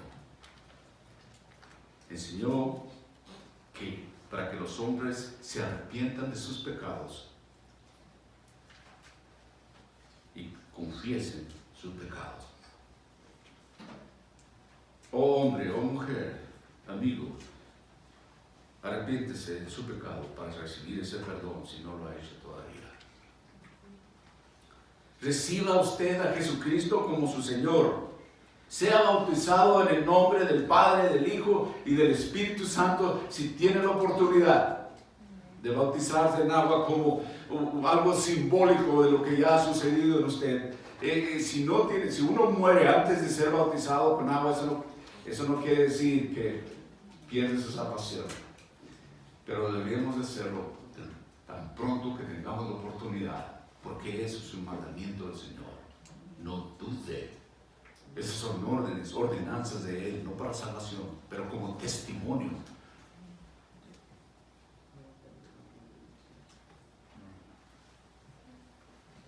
Enseñó que para que los hombres se arrepientan de sus pecados y confiesen sus pecados. Oh hombre, oh mujer, amigo, arrepiéntese de su pecado para recibir ese perdón si no lo ha hecho todavía. Reciba usted a Jesucristo como su Señor. Sea bautizado en el nombre del Padre, del Hijo y del Espíritu Santo si tiene la oportunidad de bautizarse en agua como algo simbólico de lo que ya ha sucedido en usted. Si uno muere antes de ser bautizado con agua, eso no quiere decir que pierde su salvación. Pero deberíamos hacerlo tan pronto que tengamos la oportunidad, porque eso es un mandamiento del Señor. No dude. Esas son ordenanzas de Él, no para salvación, pero como testimonio.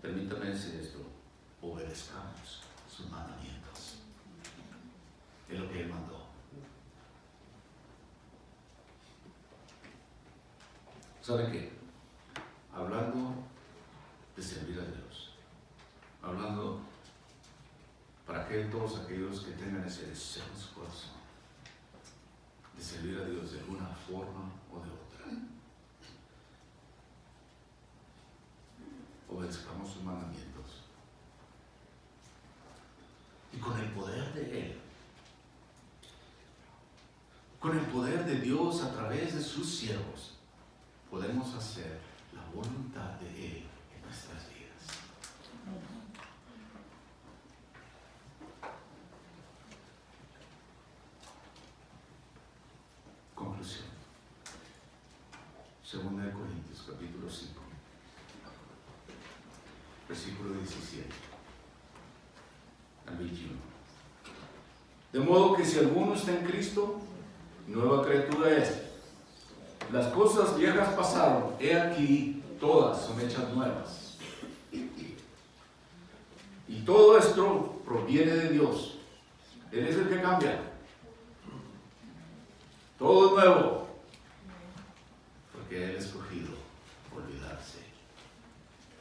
Permítame decir esto, obedezcamos sus mandamientos. Es lo que Él mandó. ¿Sabe qué? Hablando de servir a Dios, hablando para todos aquellos que tengan ese deseo en su corazón de servir a Dios de alguna forma o de otra. Obedezcamos sus mandamientos. Y con el poder de Él, con el poder de Dios a través de sus siervos, podemos hacer la voluntad de Él en nuestras vidas. Conclusión. 2 Corintios capítulo 5, versículo 17 al 21. De modo que si alguno está en Cristo, nueva criatura es. Las cosas viejas pasaron, he aquí, todas son hechas nuevas. Y todo esto proviene de Dios. Él es el que cambia. Todo es nuevo, porque Él ha escogido olvidarse.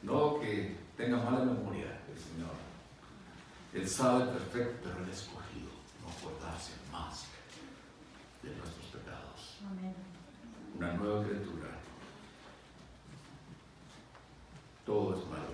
No que tenga mala memoria el Señor. Él sabe perfecto, pero Él ha escogido no acordarse más de nuestros pecados. Amén. Una nueva criatura. todo es malo.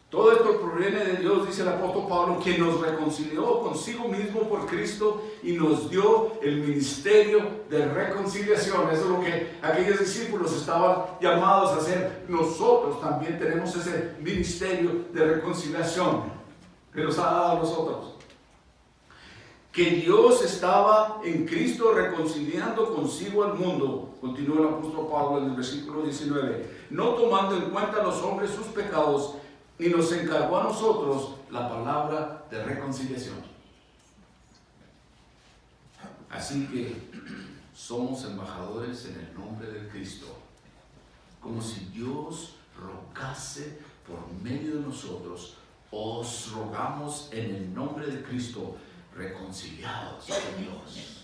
Todo esto proviene de Dios, dice el apóstol Pablo, quien nos reconcilió consigo mismo por Cristo y nos dio el ministerio de reconciliación. Eso es lo que aquellos discípulos estaban llamados a hacer. Nosotros también tenemos ese ministerio de reconciliación que nos ha dado a nosotros. Que Dios estaba en Cristo reconciliando consigo al mundo, continúa el apóstol Pablo en el versículo 19, no tomando en cuenta a los hombres sus pecados, y nos encargó a nosotros la palabra de reconciliación. Así que somos embajadores en el nombre de Cristo, como si Dios rogase por medio de nosotros. Os rogamos en el nombre de Cristo, reconciliados con Dios.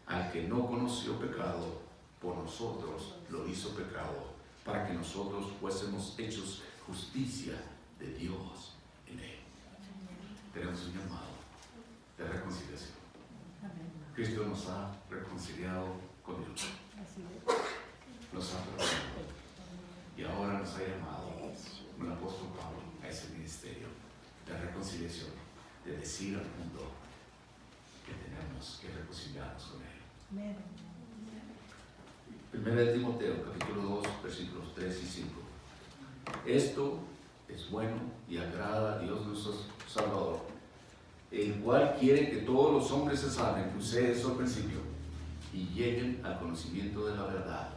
Al que no conoció pecado, por nosotros lo hizo pecado, para que nosotros fuésemos hechos justicia de Dios en él. Tenemos un llamado de reconciliación. Cristo nos ha reconciliado con Dios. Nos ha perdonado. Y ahora nos ha llamado, el apóstol Pablo, a ese ministerio de reconciliación, de decir al mundo que tenemos que reconciliarnos con él. Primera de Timoteo, capítulo 2, versículos 3 y 5. Esto es bueno y agrada a Dios nuestro Salvador, el cual quiere que todos los hombres se salven, que usé eso al principio, y lleguen al conocimiento de la verdad.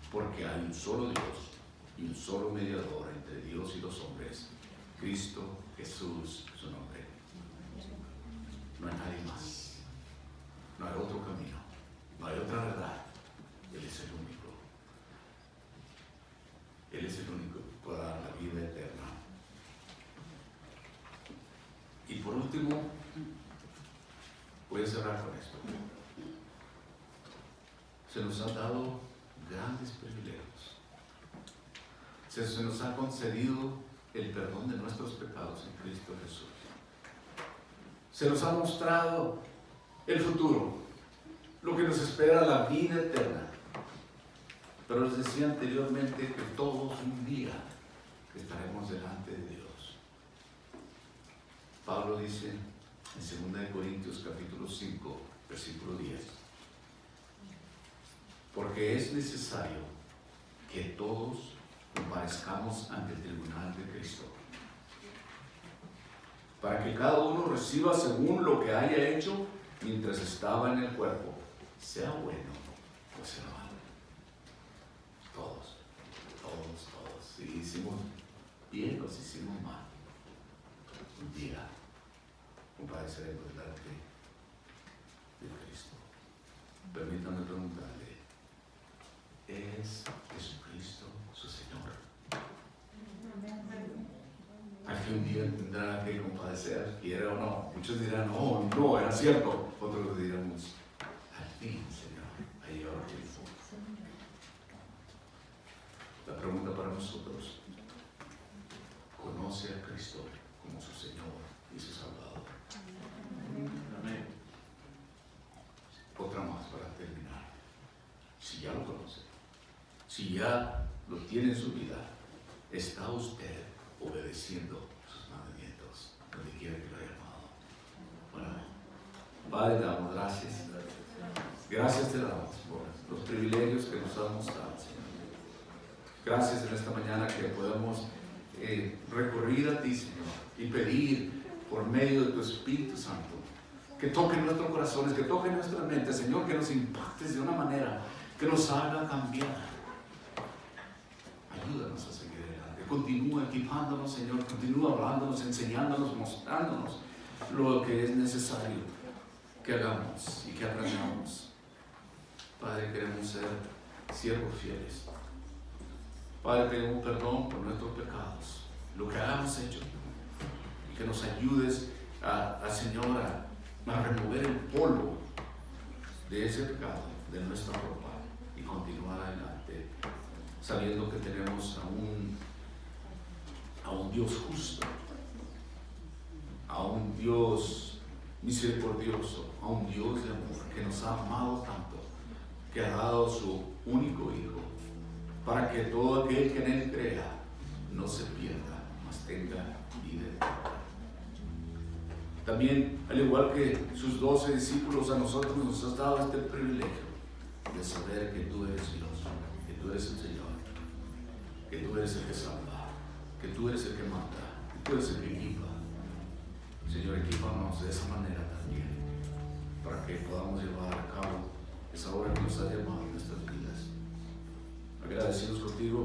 Porque hay un solo Dios y un solo mediador entre Dios y los hombres, Cristo Jesús, su nombre. No hay nadie más, no hay otro camino, no hay otra verdad. Él es el único. Él es el único que puede dar la vida eterna. Y por último, voy a cerrar con esto. Se nos han dado grandes privilegios. Se nos ha concedido el perdón de nuestros pecados en Cristo Jesús. Se nos ha mostrado el futuro, lo que nos espera, la vida eterna. Pero les decía anteriormente que todos un día estaremos delante de Dios. Pablo dice en 2 Corintios capítulo 5, versículo 10, porque es necesario que todos comparezcamos ante el tribunal de Cristo, para que cada uno reciba según lo que haya hecho mientras estaba en el cuerpo, sea bueno o sea malo. Todos. Si hicimos bien o si hicimos mal, un día compareceremos delante de Cristo. Permítanme preguntarle, ¿es Jesucristo su Señor? ¿A que un día tendrá que compadecer, quiera o no? Muchos dirán, oh, no, era cierto. Otros diremos, al fin, Señor, ha llegado el tiempo. La pregunta para nosotros, ¿conoce a Cristo como su Señor y su Salvador? Amén. Otra más para terminar. Si ya lo conoce, si ya lo tiene en su vida, ¿está usted obedeciendo sus mandamientos donde quiera que lo haya llamado? Bueno, Padre, te damos gracias. Gracias te damos por los privilegios que nos has mostrado, Señor. Gracias en esta mañana que podemos recurrir a ti, Señor, y pedir por medio de tu Espíritu Santo que toque nuestros corazones, que toque nuestra mente, Señor, que nos impactes de una manera que nos haga cambiar. Ayúdanos a seguir adelante. Continúa equipándonos, Señor, continúa hablándonos, enseñándonos, mostrándonos lo que es necesario que hagamos y que aprendamos. Padre, queremos ser siervos fieles. Padre, pedimos perdón por nuestros pecados, lo que hayamos hecho, y que nos ayudes Señor, a remover el polvo de ese pecado de nuestra ropa y continuar adelante, sabiendo que tenemos a un Dios justo, a un Dios misericordioso, a un Dios de amor que nos ha amado tanto que ha dado su único Hijo, para que todo aquel que en Él crea no se pierda, mas tenga vida eterna. También, al igual que sus 12 discípulos, a nosotros nos has dado este privilegio de saber que tú eres Dios, que tú eres el Señor, que tú eres el que salva, que tú eres el que mata, que tú eres el que equipa. Señor, equípanos de esa manera también, para que podamos llevar a cabo esa obra que nos has llamado en nuestras vidas. Agradecidos contigo